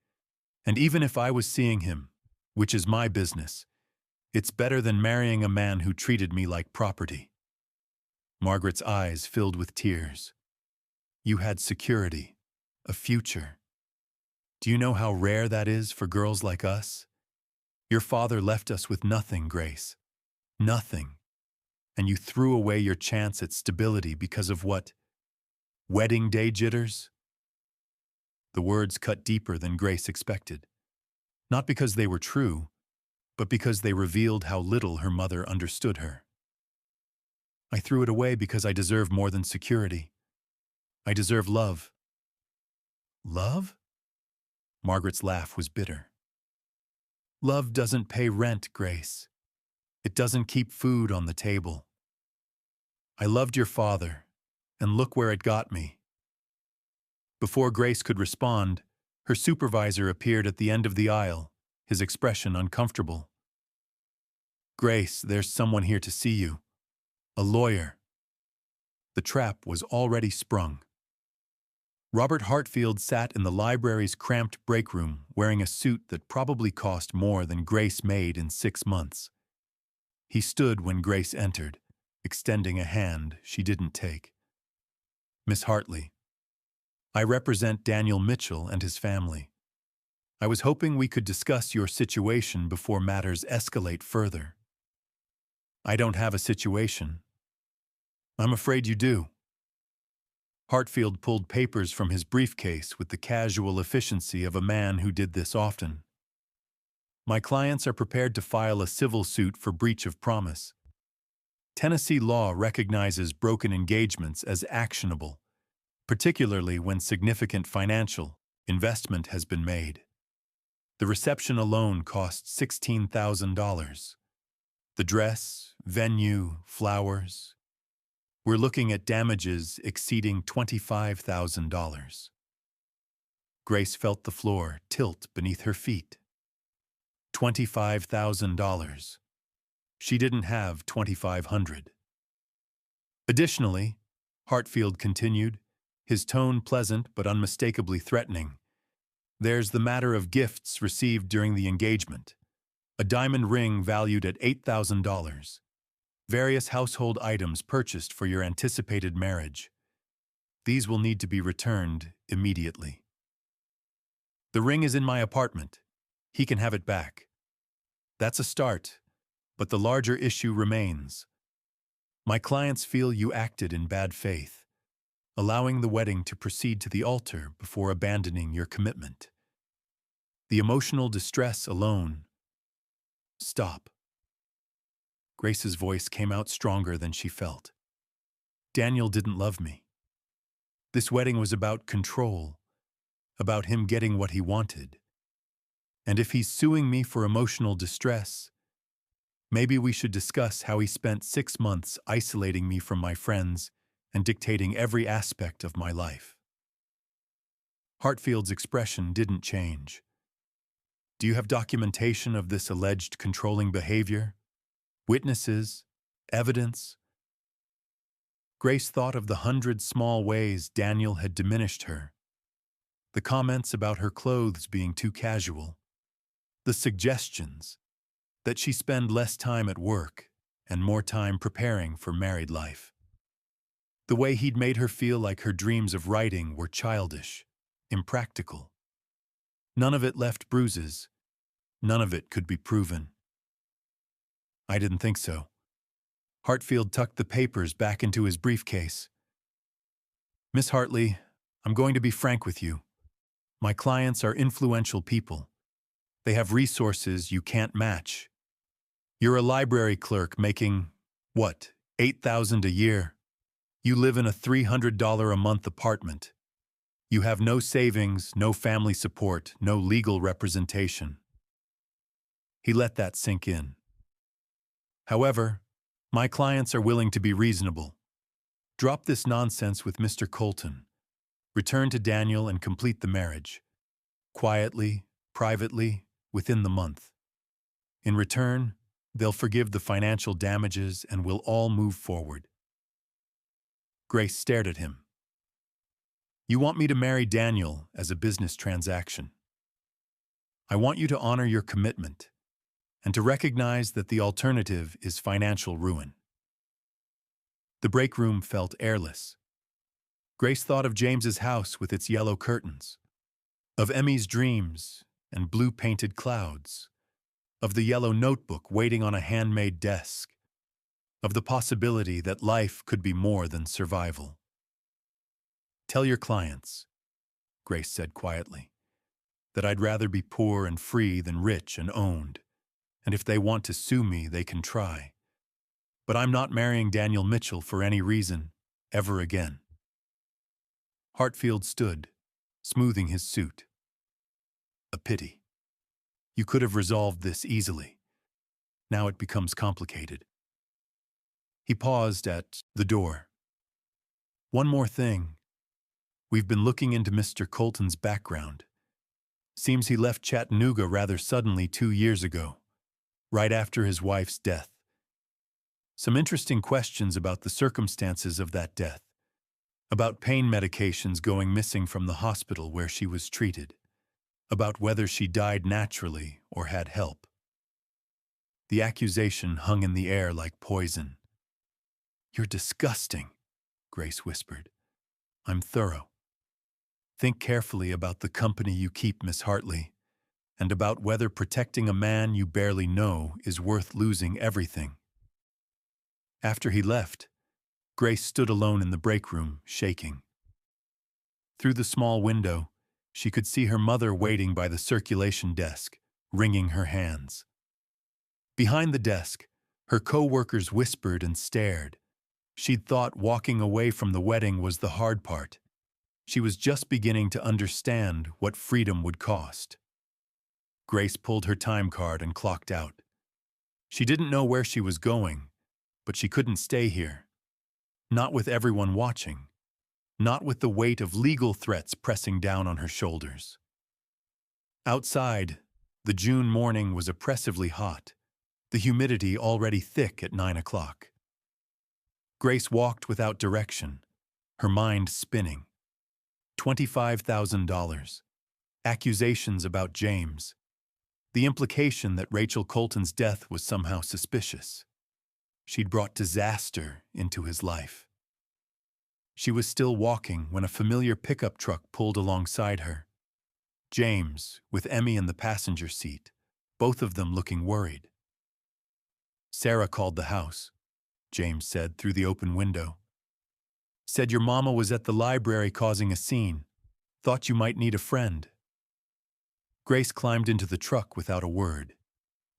Speaker 1: And even if I was seeing him, which is my business, it's better than marrying a man who treated me like property. Margaret's eyes filled with tears. You had security, a future. Do you know how rare that is for girls like us? Your father left us with nothing, Grace. Nothing. And you threw away your chance at stability because of what? Wedding day jitters? The words cut deeper than Grace expected. Not because they were true, but because they revealed how little her mother understood her. I threw it away because I deserve more than security. I deserve love. Love? Margaret's laugh was bitter. Love doesn't pay rent, Grace. It doesn't keep food on the table. I loved your father, and look where it got me. Before Grace could respond, her supervisor appeared at the end of the aisle, his expression uncomfortable. Grace, there's someone here to see you. A lawyer. The trap was already sprung. Robert Hartfield sat in the library's cramped break room wearing a suit that probably cost more than Grace made in 6 months. He stood when Grace entered, extending a hand she didn't take. "Miss Hartley, I represent Daniel Mitchell and his family. I was hoping we could discuss your situation before matters escalate further." "I don't have a situation." "I'm afraid you do." Hartfield pulled papers from his briefcase with the casual efficiency of a man who did this often. "My clients are prepared to file a civil suit for breach of promise. Tennessee law recognizes broken engagements as actionable, particularly when significant financial investment has been made. The reception alone cost $16,000. The dress, venue, flowers. We're looking at damages exceeding $25,000. Grace felt the floor tilt beneath her feet. $25,000. She didn't have $2,500. Additionally, Hartfield continued, his tone pleasant but unmistakably threatening, there's the matter of gifts received during the engagement. A diamond ring valued at $8,000. Various household items purchased for your anticipated marriage. These will need to be returned immediately. The ring is in my apartment. He can have it back. That's a start, but the larger issue remains. My clients feel you acted in bad faith, allowing the wedding to proceed to the altar before abandoning your commitment. The emotional distress alone. Stop. Grace's voice came out stronger than she felt. Daniel didn't love me. This wedding was about control, about him getting what he wanted. And if he's suing me for emotional distress, maybe we should discuss how he spent 6 months isolating me from my friends and dictating every aspect of my life. Hartfield's expression didn't change. Do you have documentation of this alleged controlling behavior? Witnesses? Evidence? Grace thought of the 100 small ways Daniel had diminished her. The comments about her clothes being too casual. The suggestions that she spend less time at work and more time preparing for married life. The way he'd made her feel like her dreams of writing were childish, impractical. None of it left bruises. None of it could be proven. I didn't think so. Hartfield tucked the papers back into his briefcase. Miss Hartley, I'm going to be frank with you. My clients are influential people. They have resources you can't match. You're a library clerk making, what, $8,000 a year? You live in a $300 a month apartment. You have no savings, no family support, no legal representation. He let that sink in. However, my clients are willing to be reasonable. Drop this nonsense with Mr. Colton. Return to Daniel and complete the marriage. Quietly, privately, within the month. In return, they'll forgive the financial damages and we'll all move forward. Grace stared at him. You want me to marry Daniel as a business transaction. I want you to honor your commitment and to recognize that the alternative is financial ruin. The break room felt airless. Grace thought of James's house with its yellow curtains, of Emmy's dreams and blue-painted clouds, of the yellow notebook waiting on a handmade desk, of the possibility that life could be more than survival. Tell your clients, Grace said quietly, that I'd rather be poor and free than rich and owned, and if they want to sue me, they can try. But I'm not marrying Daniel Mitchell for any reason, ever again. Hartfield stood, smoothing his suit. A pity. You could have resolved this easily. Now it becomes complicated. He paused at the door. One more thing. We've been looking into Mr. Colton's background. Seems he left Chattanooga rather suddenly 2 years ago, right after his wife's death. Some interesting questions about the circumstances of that death. about pain medications going missing from the hospital where she was treated, about whether she died naturally or had help. The accusation hung in the air like poison. "You're disgusting," Grace whispered. "I'm thorough. Think carefully about the company you keep, Miss Hartley, and about whether protecting a man you barely know is worth losing everything." After he left, Grace stood alone in the break room, shaking. Through the small window, she could see her mother waiting by the circulation desk, wringing her hands. Behind the desk, her co-workers whispered and stared. She'd thought walking away from the wedding was the hard part. She was just beginning to understand what freedom would cost. Grace pulled her time card and clocked out. She didn't know where she was going, but she couldn't stay here. Not with everyone watching. Not with the weight of legal threats pressing down on her shoulders. Outside, the June morning was oppressively hot, the humidity already thick at 9 o'clock. Grace walked without direction, her mind spinning. $25,000. Accusations about James. The implication that Rachel Colton's death was somehow suspicious. She'd brought disaster into his life. She was still walking when a familiar pickup truck pulled alongside her. James, with Emmy in the passenger seat, both of them looking worried. "Sarah called the house," James said through the open window. "Said your mama was at the library causing a scene. Thought you might need a friend." Grace climbed into the truck without a word.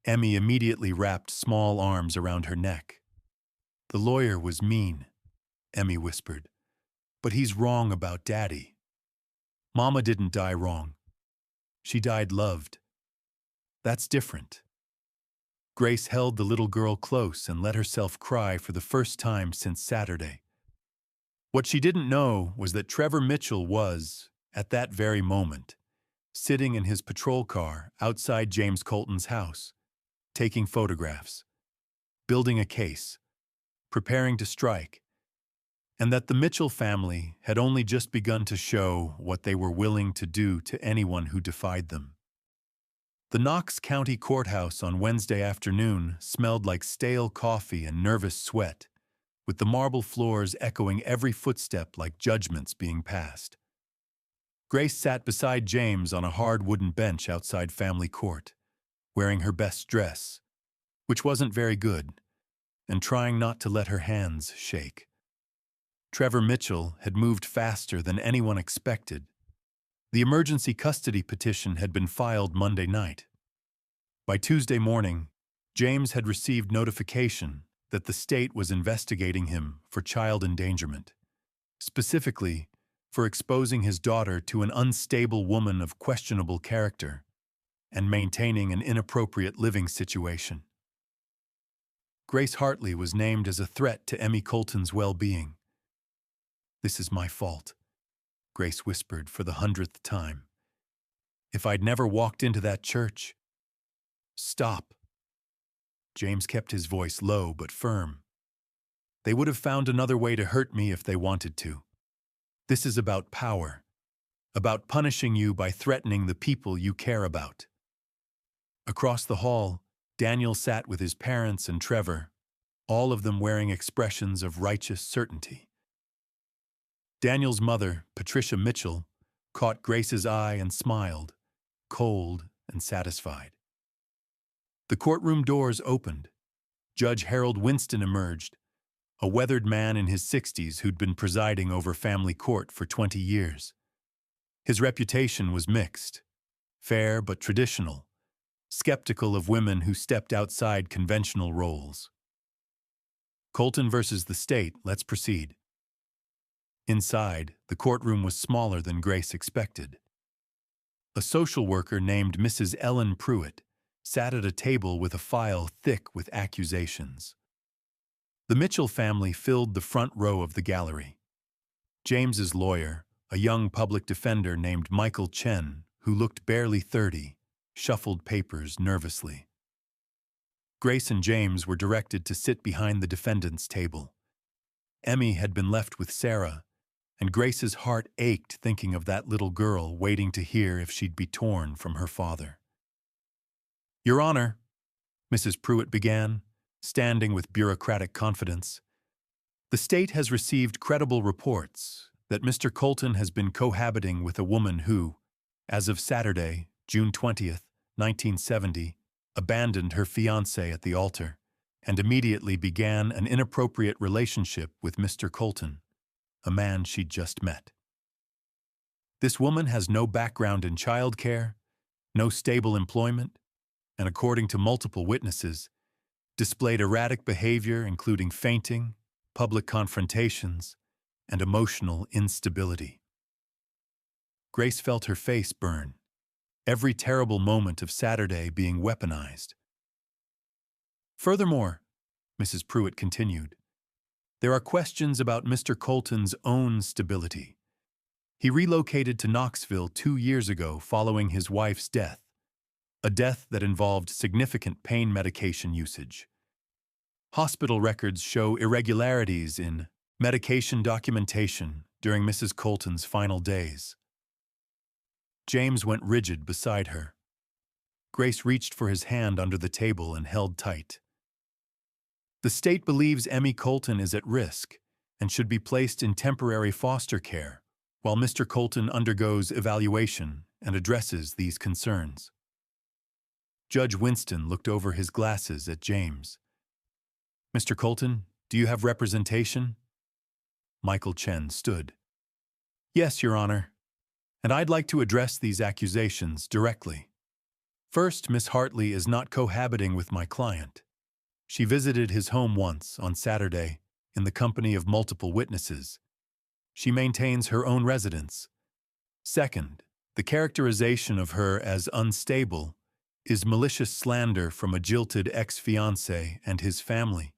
Speaker 1: Emmy immediately wrapped small arms around her neck. "The lawyer was mean," Emmy whispered. "But he's wrong about Daddy. Mama didn't die wrong. She died loved. That's different." Grace held the little girl close and let herself cry for the first time since Saturday. What she didn't know was that Trevor Mitchell was, at that very moment, sitting in his patrol car outside James Colton's house, taking photographs, building a case, preparing to strike, and that the Mitchell family had only just begun to show what they were willing to do to anyone who defied them. The Knox County Courthouse on Wednesday afternoon smelled like stale coffee and nervous sweat, with the marble floors echoing every footstep like judgments being passed. Grace sat beside James on a hard wooden bench outside family court, wearing her best dress, which wasn't very good, and trying not to let her hands shake. Trevor Mitchell had moved faster than anyone expected. The emergency custody petition had been filed Monday night. By Tuesday morning, James had received notification that the state was investigating him for child endangerment, specifically for exposing his daughter to an unstable woman of questionable character and maintaining an inappropriate living situation. Grace Hartley was named as a threat to Emmy Colton's well-being. "This is my fault," Grace whispered for the 100th time. "If I'd never walked into that church—" "Stop." James kept his voice low but firm. "They would have found another way to hurt me if they wanted to. This is about power, about punishing you by threatening the people you care about." Across the hall, Daniel sat with his parents and Trevor, all of them wearing expressions of righteous certainty. Daniel's mother, Patricia Mitchell, caught Grace's eye and smiled, cold and satisfied. The courtroom doors opened. Judge Harold Winston emerged, a weathered man in his 60s who'd been presiding over family court for 20 years. His reputation was mixed, fair but traditional, skeptical of women who stepped outside conventional roles. "Colton versus the state, let's proceed." Inside, the courtroom was smaller than Grace expected. A social worker named Mrs. Ellen Pruitt sat at a table with a file thick with accusations. The Mitchell family filled the front row of the gallery. James's lawyer, a young public defender named Michael Chen, who looked barely 30, shuffled papers nervously. Grace and James were directed to sit behind the defendant's table. Emmy had been left with Sarah, and Grace's heart ached thinking of that little girl waiting to hear if she'd be torn from her father. "Your Honor," Mrs. Pruitt began, standing with bureaucratic confidence, "the state has received credible reports that Mr. Colton has been cohabiting with a woman who, as of Saturday, June 20th, 1970, abandoned her fiancé at the altar and immediately began an inappropriate relationship with Mr. Colton, a man she'd just met. This woman has no background in childcare, no stable employment, and according to multiple witnesses, displayed erratic behavior including fainting, public confrontations, and emotional instability." Grace felt her face burn, every terrible moment of Saturday being weaponized. "Furthermore," Mrs. Pruitt continued, "there are questions about Mr. Colton's own stability. He relocated to Knoxville 2 years ago following his wife's death, a death that involved significant pain medication usage. Hospital records show irregularities in medication documentation during Mrs. Colton's final days." James went rigid beside her. Grace reached for his hand under the table and held tight. "The state believes Emmy Colton is at risk and should be placed in temporary foster care while Mr. Colton undergoes evaluation and addresses these concerns." Judge Winston looked over his glasses at James. "Mr. Colton, do you have representation?" Michael Chen stood. "Yes, Your Honor, and I'd like to address these accusations directly. First, Miss Hartley is not cohabiting with my client. She visited his home once, on Saturday, in the company of multiple witnesses. She maintains her own residence. Second, the characterization of her as unstable is malicious slander from a jilted ex-fiancé and his family,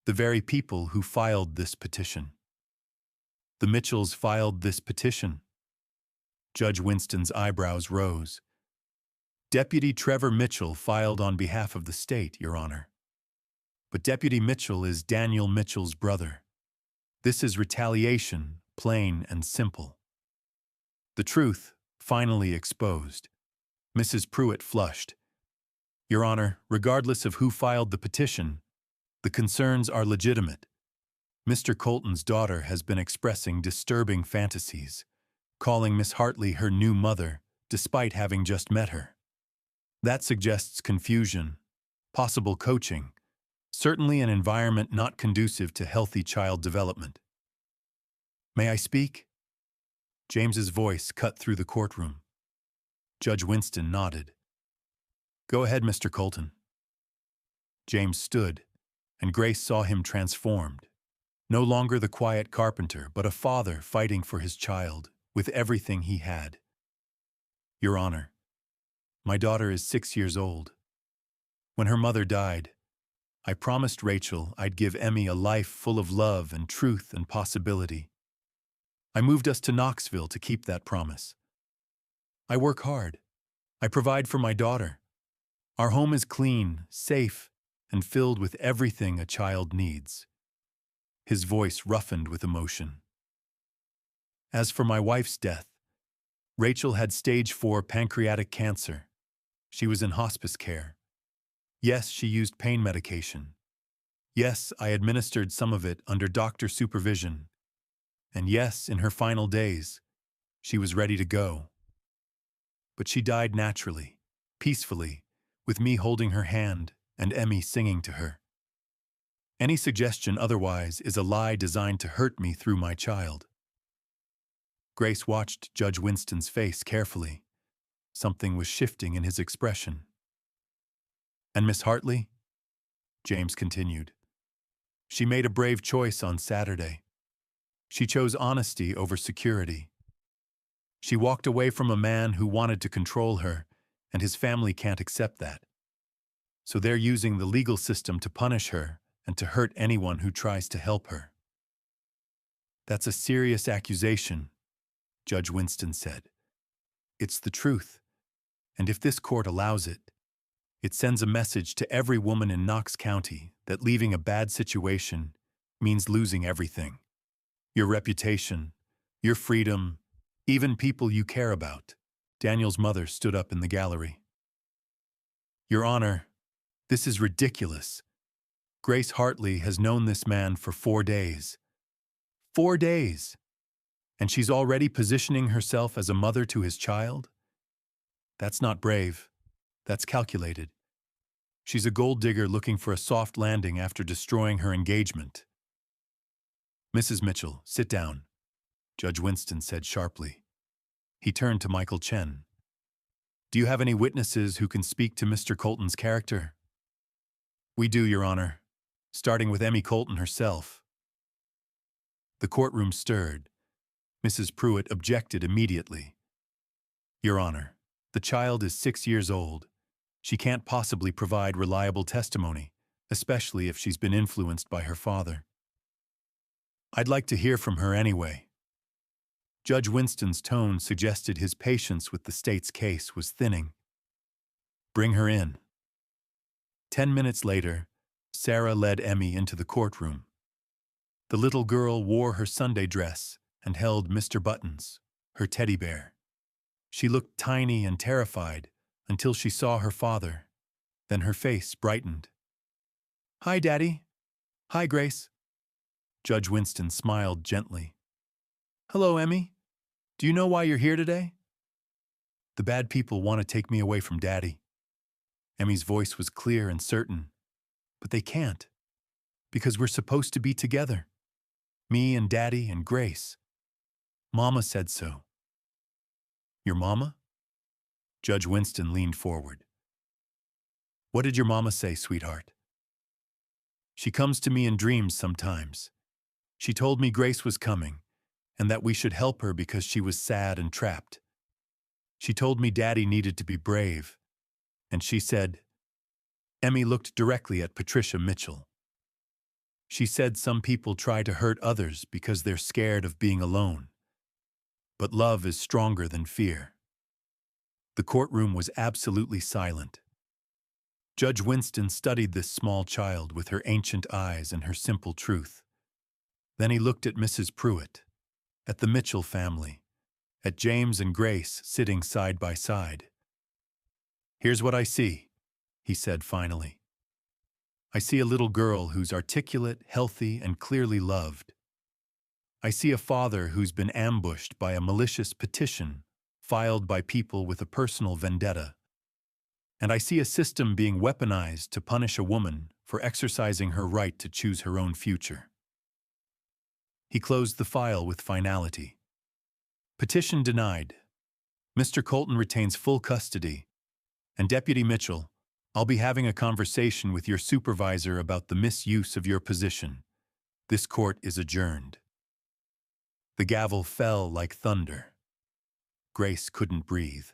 Speaker 1: the very people who filed this petition." "The Mitchells filed this petition?" Judge Winston's eyebrows rose. "Deputy Trevor Mitchell filed on behalf of the state, Your Honor. But Deputy Mitchell is Daniel Mitchell's brother. This is retaliation, plain and simple." The truth, finally exposed. Mrs. Pruitt flushed. "Your Honor, regardless of who filed the petition, the concerns are legitimate. Mr. Colton's daughter has been expressing disturbing fantasies, calling Miss Hartley her new mother, despite having just met her. That suggests confusion, possible coaching, certainly an environment not conducive to healthy child development." "May I speak?" James's voice cut through the courtroom. Judge Winston nodded. "Go ahead, Mr. Colton." James stood, and Grace saw him transformed. No longer the quiet carpenter, but a father fighting for his child with everything he had. "Your Honor, my daughter is 6 years old. When her mother died, I promised Rachel I'd give Emmy a life full of love and truth and possibility. I moved us to Knoxville to keep that promise. I work hard. I provide for my daughter. Our home is clean, safe, and filled with everything a child needs." His voice roughened with emotion. "As for my wife's death, Rachel had stage 4 pancreatic cancer. She was in hospice care. Yes, she used pain medication. Yes, I administered some of it under doctor supervision. And yes, in her final days, she was ready to go. But she died naturally, peacefully, with me holding her hand and Emmy singing to her. Any suggestion otherwise is a lie designed to hurt me through my child." Grace watched Judge Winston's face carefully. Something was shifting in his expression. "And Miss Hartley?" James continued. "She made a brave choice on Saturday. She chose honesty over security. She walked away from a man who wanted to control her, and his family can't accept that. So they're using the legal system to punish her and to hurt anyone who tries to help her." "That's a serious accusation," Judge Winston said. "It's the truth, and if this court allows it, it sends a message to every woman in Knox County that leaving a bad situation means losing everything: your reputation, your freedom, even people you care about. Daniel's mother stood up in the gallery. Your Honor, this is ridiculous. Grace Hartley has known this man for 4 days. 4 days! And she's already positioning herself as a mother to his child? That's not brave. That's calculated. She's a gold digger looking for a soft landing after destroying her engagement. Mrs. Mitchell, sit down, Judge Winston said sharply. He turned to Michael Chen. Do you have any witnesses who can speak to Mr. Colton's character? We do, Your Honor, starting with Emmy Colton herself. The courtroom stirred. Mrs. Pruitt objected immediately. Your Honor, the child is 6 years old. She can't possibly provide reliable testimony, especially if she's been influenced by her father. I'd like to hear from her anyway. Judge Winston's tone suggested his patience with the state's case was thinning. Bring her in. 10 minutes later, Sarah led Emmy into the courtroom. The little girl wore her Sunday dress and held Mr. Buttons, her teddy bear. She looked tiny and terrified until she saw her father. Then her face brightened. Hi, Daddy. Hi, Grace. Judge Winston smiled gently. Hello, Emmy. Do you know why you're here today? The bad people want to take me away from Daddy. Emmy's voice was clear and certain. But they can't. Because we're supposed to be together. Me and Daddy and Grace. Mama said so. Your mama? Judge Winston leaned forward. What did your mama say, sweetheart? She comes to me in dreams sometimes. She told me Grace was coming, and that we should help her because she was sad and trapped. She told me Daddy needed to be brave, and she said, Emmy looked directly at Patricia Mitchell. She said some people try to hurt others because they're scared of being alone. But love is stronger than fear. The courtroom was absolutely silent. Judge Winston studied this small child with her ancient eyes and her simple truth. Then he looked at Mrs. Pruitt, at the Mitchell family, at James and Grace sitting side by side. Here's what I see, he said finally. I see a little girl who's articulate, healthy, and clearly loved. I see a father who's been ambushed by a malicious petition filed by people with a personal vendetta. And I see a system being weaponized to punish a woman for exercising her right to choose her own future. He closed the file with finality. Petition denied. Mr. Colton retains full custody. And Deputy Mitchell, I'll be having a conversation with your supervisor about the misuse of your position. This court is adjourned. The gavel fell like thunder. Grace couldn't breathe.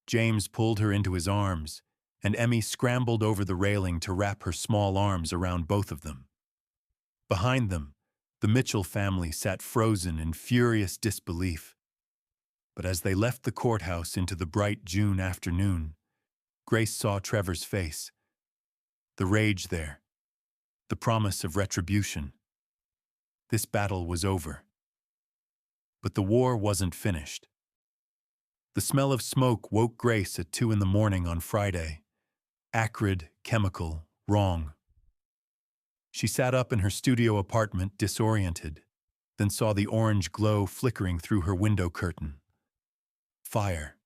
Speaker 1: James pulled her into his arms, and Emmy scrambled over the railing to wrap her small arms around both of them. Behind them, the Mitchell family sat frozen in furious disbelief. But as they left the courthouse into the bright June afternoon, Grace saw Trevor's face. The rage there. The promise of retribution. This battle was over. But the war wasn't finished. The smell of smoke woke Grace at 2 a.m. on Friday. Acrid, chemical, wrong. She sat up in her studio apartment disoriented, then saw the orange glow flickering through her window curtain. Fire.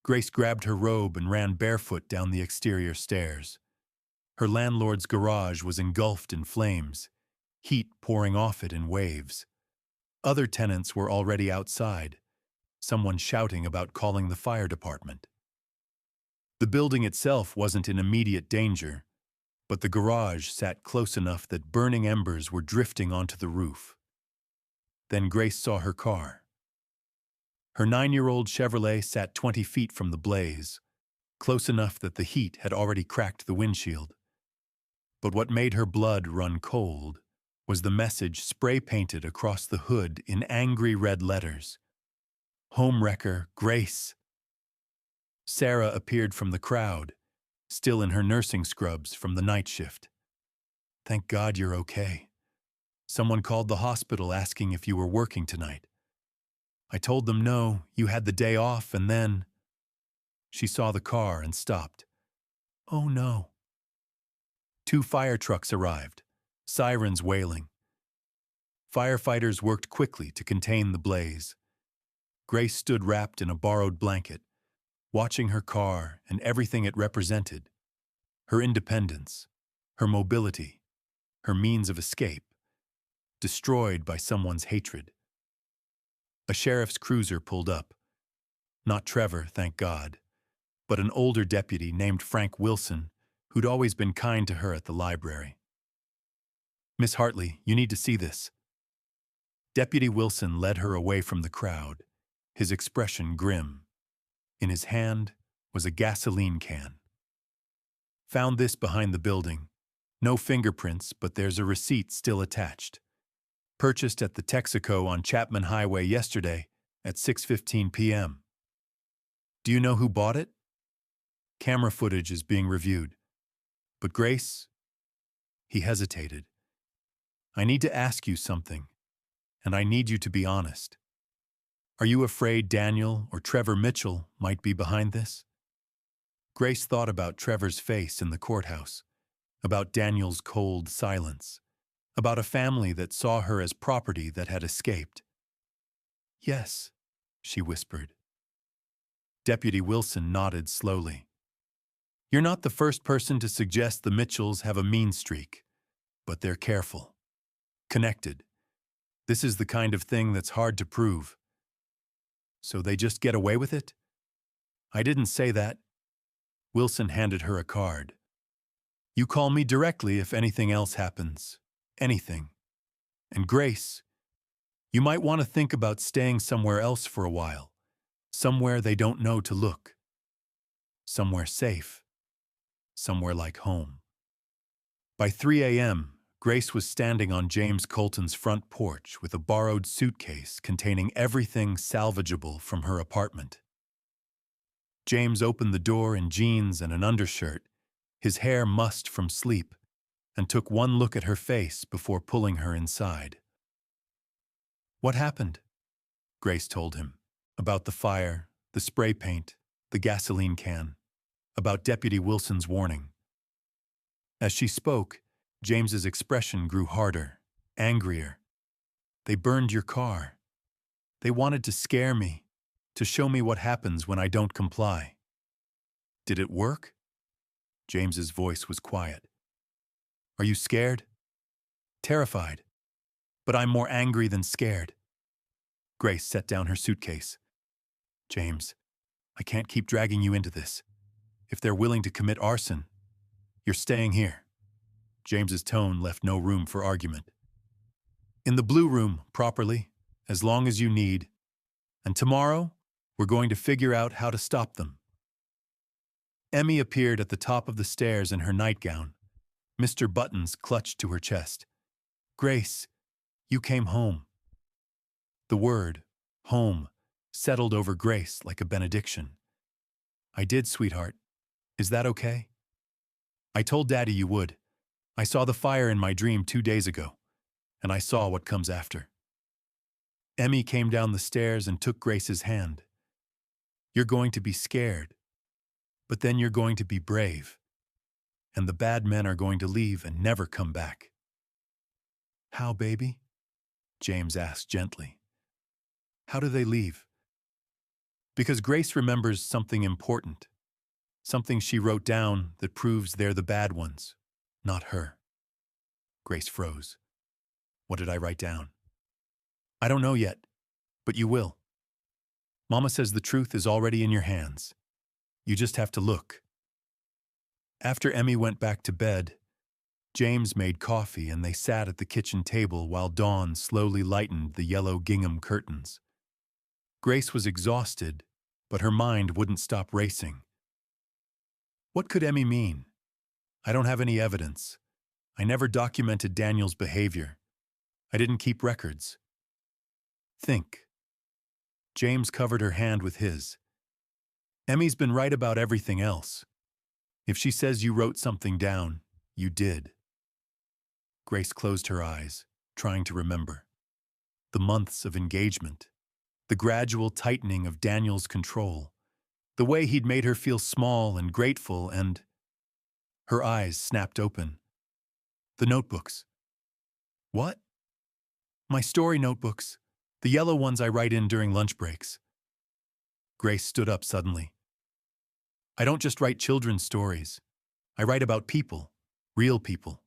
Speaker 1: Grace grabbed her robe and ran barefoot down the exterior stairs. Her landlord's garage was engulfed in flames, heat pouring off it in waves. Other tenants were already outside, someone shouting about calling the fire department. The building itself wasn't in immediate danger, but the garage sat close enough that burning embers were drifting onto the roof. Then Grace saw her car. Her 9-year-old Chevrolet sat 20 feet from the blaze, close enough that the heat had already cracked the windshield. But what made her blood run cold was the message spray-painted across the hood in angry red letters. Homewrecker Grace. Sarah appeared from the crowd, still in her nursing scrubs from the night shift. Thank God you're okay. Someone called the hospital asking if you were working tonight. I told them no, you had the day off, and then... She saw the car and stopped. Oh no. 2 fire trucks arrived, sirens wailing. Firefighters worked quickly to contain the blaze. Grace stood wrapped in a borrowed blanket, watching her car and everything it represented. Her independence, her mobility, her means of escape, destroyed by someone's hatred. A sheriff's cruiser pulled up. Not Trevor, thank God, but an older deputy named Frank Wilson, who'd always been kind to her at the library. Miss Hartley, you need to see this. Deputy Wilson led her away from the crowd, his expression grim. In his hand was a gasoline can. Found this behind the building. No fingerprints, but there's a receipt still attached. Purchased at the Texaco on Chapman Highway yesterday at 6:15 p.m. Do you know who bought it? Camera footage is being reviewed. But Grace? He hesitated. I need to ask you something, and I need you to be honest. Are you afraid Daniel or Trevor Mitchell might be behind this? Grace thought about Trevor's face in the courthouse, about Daniel's cold silence, about a family that saw her as property that had escaped. Yes, she whispered. Deputy Wilson nodded slowly. You're not the first person to suggest the Mitchells have a mean streak, but they're careful. Connected. This is the kind of thing that's hard to prove. So they just get away with it? I didn't say that. Wilson handed her a card. You call me directly if anything else happens. Anything. And Grace, you might want to think about staying somewhere else for a while. Somewhere they don't know to look. Somewhere safe. Somewhere like home. By 3 a.m., Grace was standing on James Colton's front porch with a borrowed suitcase containing everything salvageable from her apartment. James opened the door in jeans and an undershirt, his hair mussed from sleep, and took one look at her face before pulling her inside. What happened? Grace told him. About the fire, the spray paint, the gasoline can. About Deputy Wilson's warning. As she spoke, James's expression grew harder, angrier. They burned your car. They wanted to scare me, to show me what happens when I don't comply. Did it work? James's voice was quiet. Are you scared? Terrified. But I'm more angry than scared. Grace set down her suitcase. James, I can't keep dragging you into this. If they're willing to commit arson, you're staying here. James's tone left no room for argument. In the blue room, properly, as long as you need. And tomorrow, we're going to figure out how to stop them. Emmy appeared at the top of the stairs in her nightgown. Mr. Buttons clutched to her chest. Grace, you came home. The word, home, settled over Grace like a benediction. I did, sweetheart. Is that okay? I told Daddy you would. I saw the fire in my dream 2 days ago, and I saw what comes after. Emmy came down the stairs and took Grace's hand. You're going to be scared, but then you're going to be brave, and the bad men are going to leave and never come back. How, baby? James asked gently. How do they leave? Because Grace remembers something important. Something she wrote down that proves they're the bad ones, not her. Grace froze. What did I write down? I don't know yet, but you will. Mama says the truth is already in your hands. You just have to look. After Emmy went back to bed, James made coffee and they sat at the kitchen table while dawn slowly lightened the yellow gingham curtains. Grace was exhausted, but her mind wouldn't stop racing. What could Emmy mean? I don't have any evidence. I never documented Daniel's behavior. I didn't keep records. Think. James covered her hand with his. Emmy's been right about everything else. If she says you wrote something down, you did. Grace closed her eyes. trying to remember. The months of engagement, the gradual tightening of Daniel's control, the way he'd made her feel small and grateful, and her eyes snapped open. The notebooks. What? My story notebooks. The yellow ones I write in during lunch breaks. Grace stood up suddenly. I don't just write children's stories. I write about people, real people.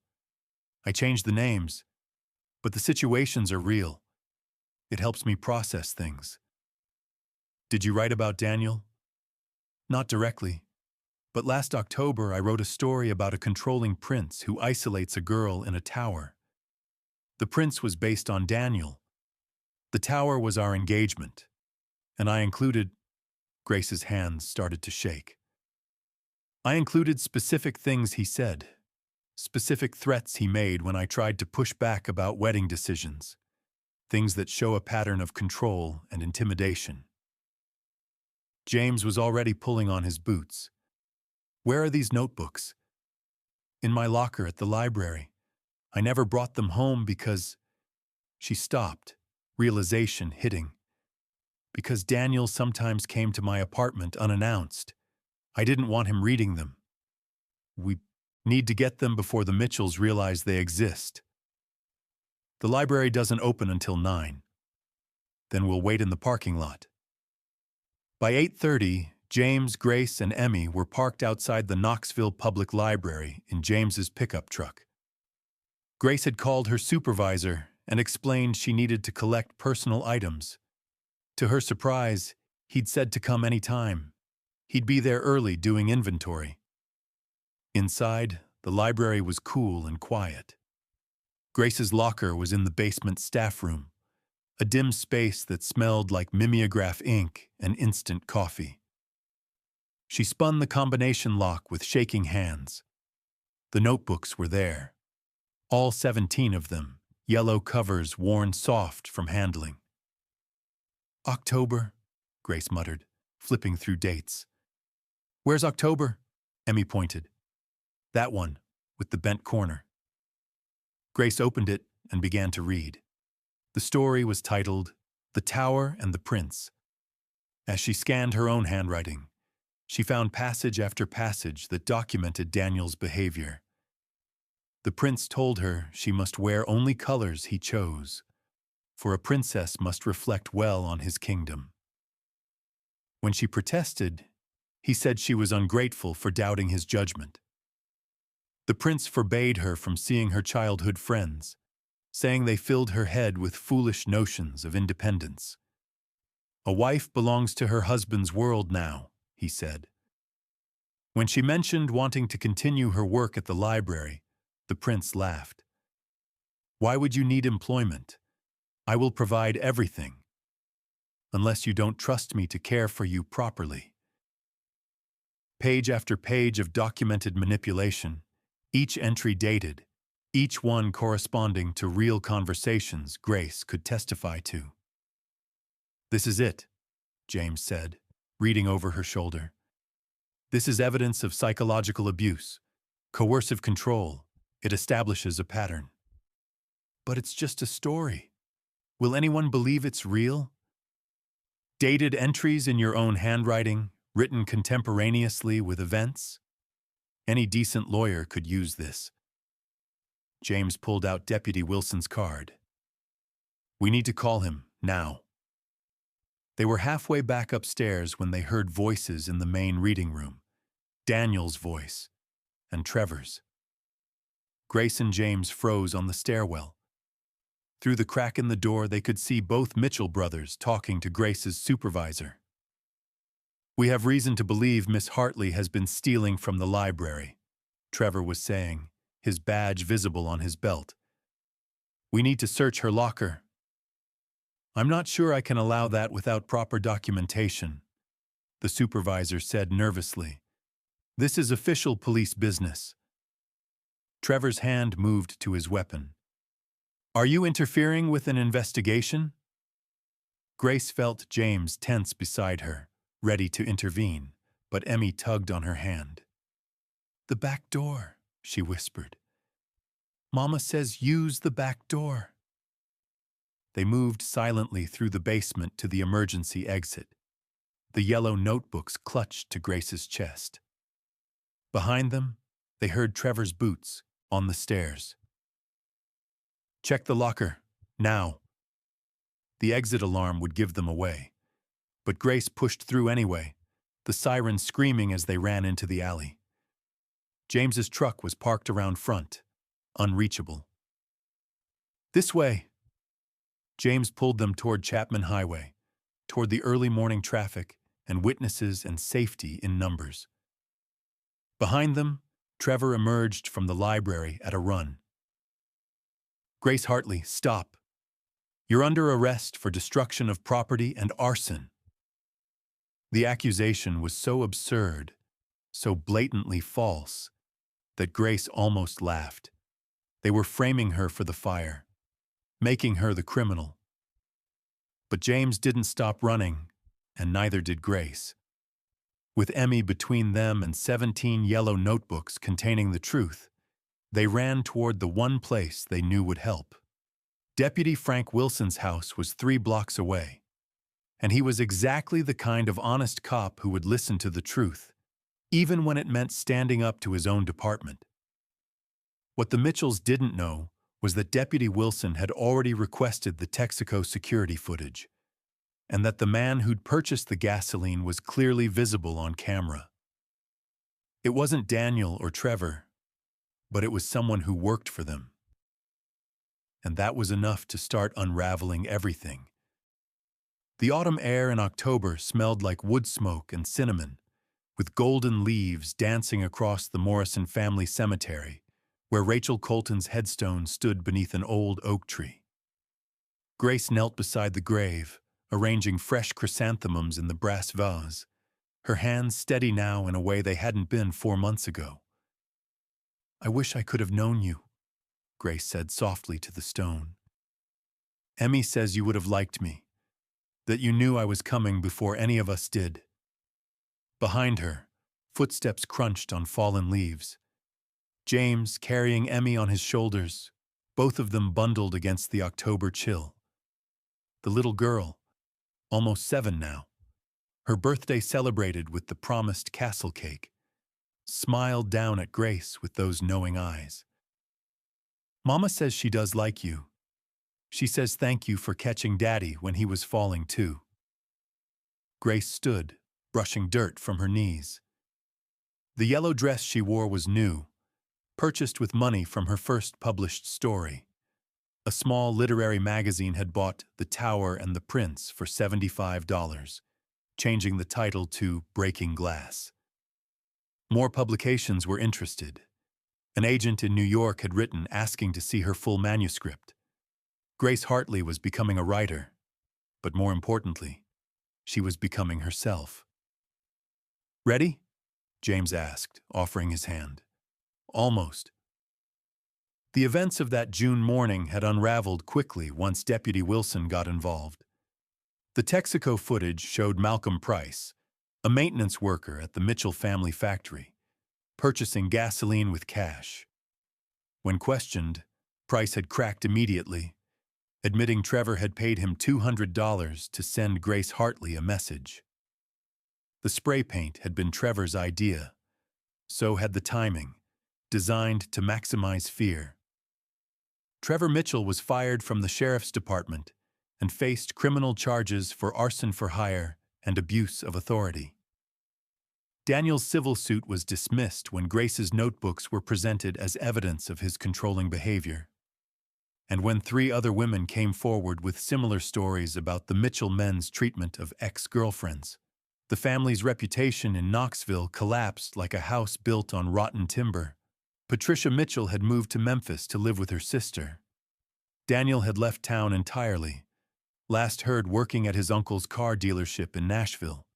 Speaker 1: I change the names, but the situations are real. It helps me process things. Did you write about Daniel? Not directly, but last October I wrote a story about a controlling prince who isolates a girl in a tower. The prince was based on Daniel. The tower was our engagement, and I included— Grace's hands started to shake. I included specific things he said, specific threats he made when I tried to push back about wedding decisions, things that show a pattern of control and intimidation. James was already pulling on his boots. Where are these notebooks? In my locker at the library. I never brought them home because— She stopped, realization hitting. Because Daniel sometimes came to my apartment unannounced. I didn't want him reading them. We need to get them before the Mitchells realize they exist. The library doesn't open until 9. Then we'll wait in the parking lot. By 8:30, James, Grace, and Emmy were parked outside the Knoxville Public Library in James's pickup truck. Grace had called her supervisor and explained she needed to collect personal items. To her surprise, he'd said to come any time. He'd be there early doing inventory. Inside, the library was cool and quiet. Grace's locker was in the basement staff room, a dim space that smelled like mimeograph ink and instant coffee. She spun the combination lock with shaking hands. The notebooks were there. All 17 of them, yellow covers worn soft from handling. October, Grace muttered, flipping through dates. Where's October? Emmy pointed. That one, with the bent corner. Grace opened it and began to read. The story was titled, The Tower and the Prince. As she scanned her own handwriting, she found passage after passage that documented Daniel's behavior. The prince told her she must wear only colors he chose, for a princess must reflect well on his kingdom. When she protested, he said she was ungrateful for doubting his judgment. The prince forbade her from seeing her childhood friends, saying they filled her head with foolish notions of independence. A wife belongs to her husband's world now, he said. When she mentioned wanting to continue her work at the library, the prince laughed. Why would you need employment? I will provide everything, unless you don't trust me to care for you properly. Page after page of documented manipulation, each entry dated, each one corresponding to real conversations Grace could testify to. This is it, James said, reading over her shoulder. This is evidence of psychological abuse, coercive control. It establishes a pattern. But it's just a story. Will anyone believe it's real? Dated entries in your own handwriting, written contemporaneously with events? Any decent lawyer could use this. James pulled out Deputy Wilson's card. We need to call him, now. They were halfway back upstairs when they heard voices in the main reading room. Daniel's voice, and Trevor's. Grace and James froze on the stairwell. Through the crack in the door, they could see both Mitchell brothers talking to Grace's supervisor. We have reason to believe Miss Hartley has been stealing from the library, Trevor was saying, his badge visible on his belt. We need to search her locker. I'm not sure I can allow that without proper documentation, the supervisor said nervously. This is official police business. Trevor's hand moved to his weapon. Are you interfering with an investigation? Grace felt James tense beside her, ready to intervene, but Emmy tugged on her hand. The back door, she whispered. Mama says use the back door. They moved silently through the basement to the emergency exit. The yellow notebooks clutched to Grace's chest. Behind them, they heard Trevor's boots on the stairs. "Check the locker, now." The exit alarm would give them away. But Grace pushed through anyway, the siren screaming as they ran into the alley. James's truck was parked around front, unreachable. "This way." James pulled them toward Chapman Highway, toward the early morning traffic and witnesses and safety in numbers. Behind them, Trevor emerged from the library at a run. "Grace Hartley, stop. You're under arrest for destruction of property and arson." The accusation was so absurd, so blatantly false, that Grace almost laughed. They were framing her for the fire, making her the criminal. But James didn't stop running, and neither did Grace. With Emmy between them and 17 yellow notebooks containing the truth, they ran toward the one place they knew would help. Deputy Frank Wilson's house was 3 blocks away, and he was exactly the kind of honest cop who would listen to the truth, even when it meant standing up to his own department. What the Mitchells didn't know was that Deputy Wilson had already requested the Texaco security footage, and that the man who'd purchased the gasoline was clearly visible on camera. It wasn't Daniel or Trevor, but it was someone who worked for them. And that was enough to start unraveling everything. The autumn air in October smelled like wood smoke and cinnamon, with golden leaves dancing across the Morrison family cemetery, where Rachel Colton's headstone stood beneath an old oak tree. Grace knelt beside the grave, arranging fresh chrysanthemums in the brass vase, her hands steady now in a way they hadn't been 4 months ago. "I wish I could have known you," Grace said softly to the stone. "Emmy says you would have liked me, that you knew I was coming before any of us did." Behind her, footsteps crunched on fallen leaves. James carrying Emmy on his shoulders, both of them bundled against the October chill. The little girl, almost 7 now, her birthday celebrated with the promised castle cake, smiled down at Grace with those knowing eyes. "Mama says she does like you. She says thank you for catching Daddy when he was falling too." Grace stood, brushing dirt from her knees. The yellow dress she wore was new, purchased with money from her first published story. A small literary magazine had bought The Tower and the Prince for $75, changing the title to Breaking Glass. More publications were interested. An agent in New York had written asking to see her full manuscript. Grace Hartley was becoming a writer, but more importantly, she was becoming herself. "Ready?" James asked, offering his hand. "Almost." The events of that June morning had unraveled quickly once Deputy Wilson got involved. The Texaco footage showed Malcolm Price, a maintenance worker at the Mitchell family factory, purchasing gasoline with cash. When questioned, Price had cracked immediately, admitting Trevor had paid him $200 to send Grace Hartley a message. The spray paint had been Trevor's idea. So had the timing, designed to maximize fear. Trevor Mitchell was fired from the sheriff's department and faced criminal charges for arson for hire and abuse of authority. Daniel's civil suit was dismissed when Grace's notebooks were presented as evidence of his controlling behavior. And when 3 other women came forward with similar stories about the Mitchell men's treatment of ex-girlfriends, the family's reputation in Knoxville collapsed like a house built on rotten timber. Patricia Mitchell had moved to Memphis to live with her sister. Daniel had left town entirely, last heard working at his uncle's car dealership in Nashville.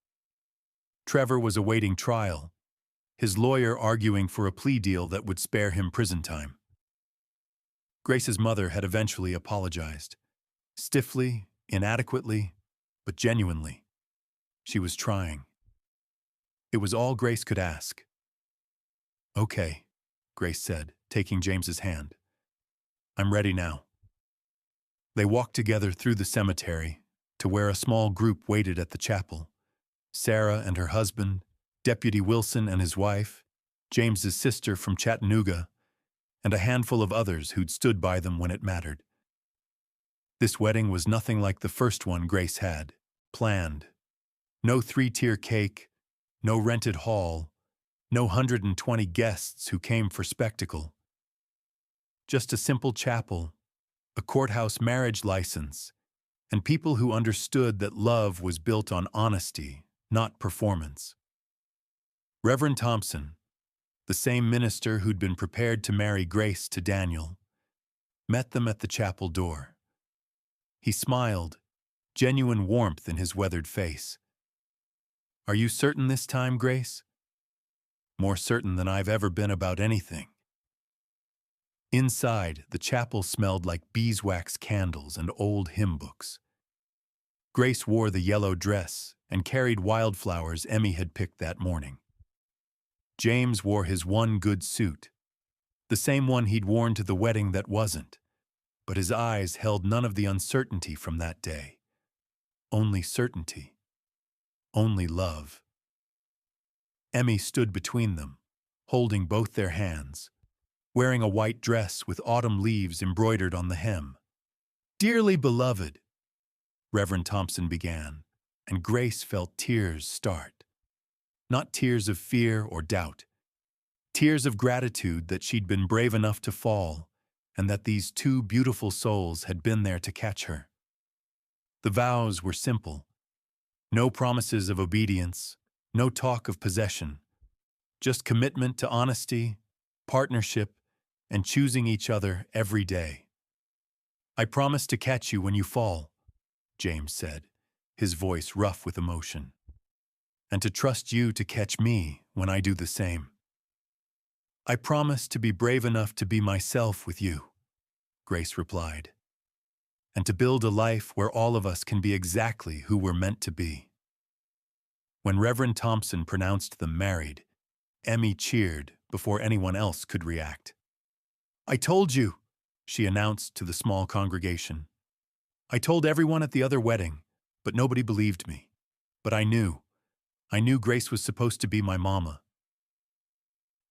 Speaker 1: Trevor was awaiting trial, his lawyer arguing for a plea deal that would spare him prison time. Grace's mother had eventually apologized, stiffly, inadequately, but genuinely. She was trying. It was all Grace could ask. "Okay," Grace said, taking James's hand. "I'm ready now." They walked together through the cemetery to where a small group waited at the chapel. Sarah and her husband, Deputy Wilson and his wife, James's sister from Chattanooga, and a handful of others who'd stood by them when it mattered. This wedding was nothing like the first one Grace had planned. No three-tier cake, no rented hall, no 120 guests who came for spectacle. Just a simple chapel, a courthouse marriage license, and people who understood that love was built on honesty, not performance. Reverend Thompson, the same minister who'd been prepared to marry Grace to Daniel, met them at the chapel door. He smiled, genuine warmth in his weathered face. "Are you certain this time, Grace?" "More certain than I've ever been about anything." Inside, the chapel smelled like beeswax candles and old hymn books. Grace wore the yellow dress and carried wildflowers Emmy had picked that morning. James wore his one good suit, the same one he'd worn to the wedding that wasn't, but his eyes held none of the uncertainty from that day. Only certainty. Only love. Emmy stood between them, holding both their hands, wearing a white dress with autumn leaves embroidered on the hem. "Dearly beloved," Reverend Thompson began, and Grace felt tears start. Not tears of fear or doubt, tears of gratitude that she'd been brave enough to fall, and that these two beautiful souls had been there to catch her. The vows were simple. No promises of obedience, no talk of possession, just commitment to honesty, partnership, and choosing each other every day. "I promise to catch you when you fall," James said, his voice rough with emotion, "and to trust you to catch me when I do the same." "I promise to be brave enough to be myself with you," Grace replied, "and to build a life where all of us can be exactly who we're meant to be." When Reverend Thompson pronounced them married, Emmy cheered before anyone else could react. "I told you," she announced to the small congregation. "I told everyone at the other wedding, but nobody believed me. But I knew. I knew Grace was supposed to be my mama."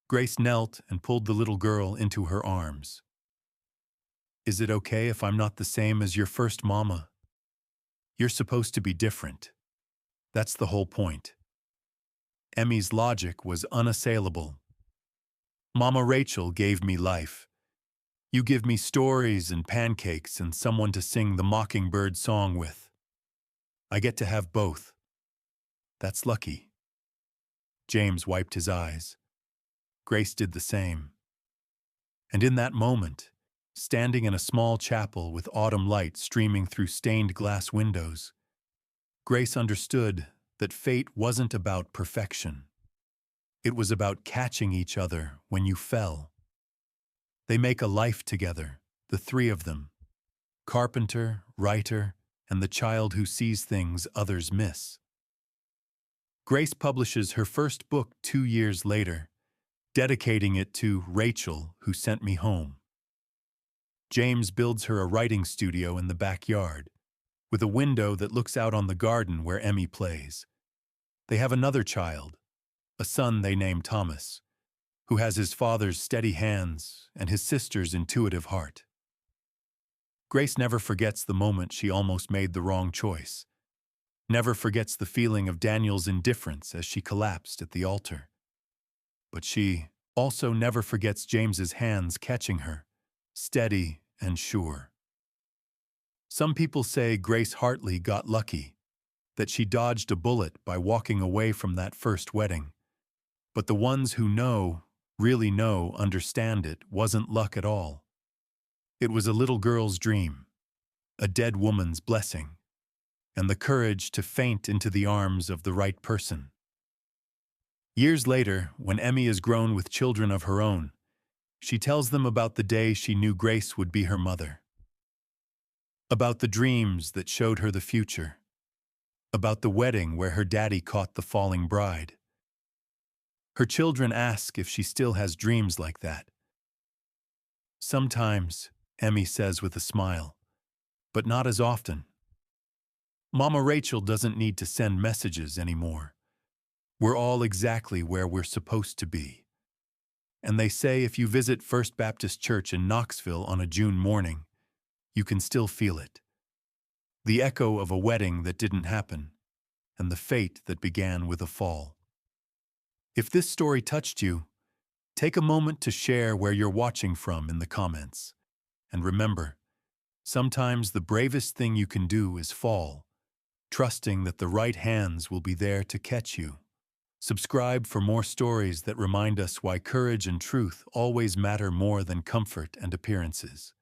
Speaker 1: Grace knelt and pulled the little girl into her arms. "Is it okay if I'm not the same as your first mama? You're supposed to be different. That's the whole point." Emmy's logic was unassailable. "Mama Rachel gave me life. You give me stories and pancakes and someone to sing the Mockingbird song with. I get to have both. That's lucky." James wiped his eyes. Grace did the same. And in that moment, standing in a small chapel with autumn light streaming through stained glass windows, Grace understood that fate wasn't about perfection. It was about catching each other when you fell. They make a life together, the three of them. Carpenter, writer, and the child who sees things others miss. Grace publishes her first book 2 years later, dedicating it to Rachel, who sent me home. James builds her a writing studio in the backyard, with a window that looks out on the garden where Emmy plays. They have another child, a son they name Thomas, who has his father's steady hands and his sister's intuitive heart. Grace never forgets the moment she almost made the wrong choice, never forgets the feeling of Daniel's indifference as she collapsed at the altar. But she also never forgets James's hands catching her, steady and sure. Some people say Grace Hartley got lucky, that she dodged a bullet by walking away from that first wedding. But the ones who know, really know, understand it wasn't luck at all. It was a little girl's dream, a dead woman's blessing, and the courage to faint into the arms of the right person. Years later, when Emmy is grown with children of her own, she tells them about the day she knew Grace would be her mother. About the dreams that showed her the future. About the wedding where her daddy caught the falling bride. Her children ask if she still has dreams like that. "Sometimes," Emmy says with a smile, but not as often. Mama Rachel doesn't need to send messages anymore. We're all exactly where we're supposed to be. And they say if you visit First Baptist Church in Knoxville on a June morning, you can still feel it. The echo of a wedding that didn't happen, and the fate that began with a fall. If this story touched you, take a moment to share where you're watching from in the comments. And remember, sometimes the bravest thing you can do is fall, trusting that the right hands will be there to catch you. Subscribe for more stories that remind us why courage and truth always matter more than comfort and appearances.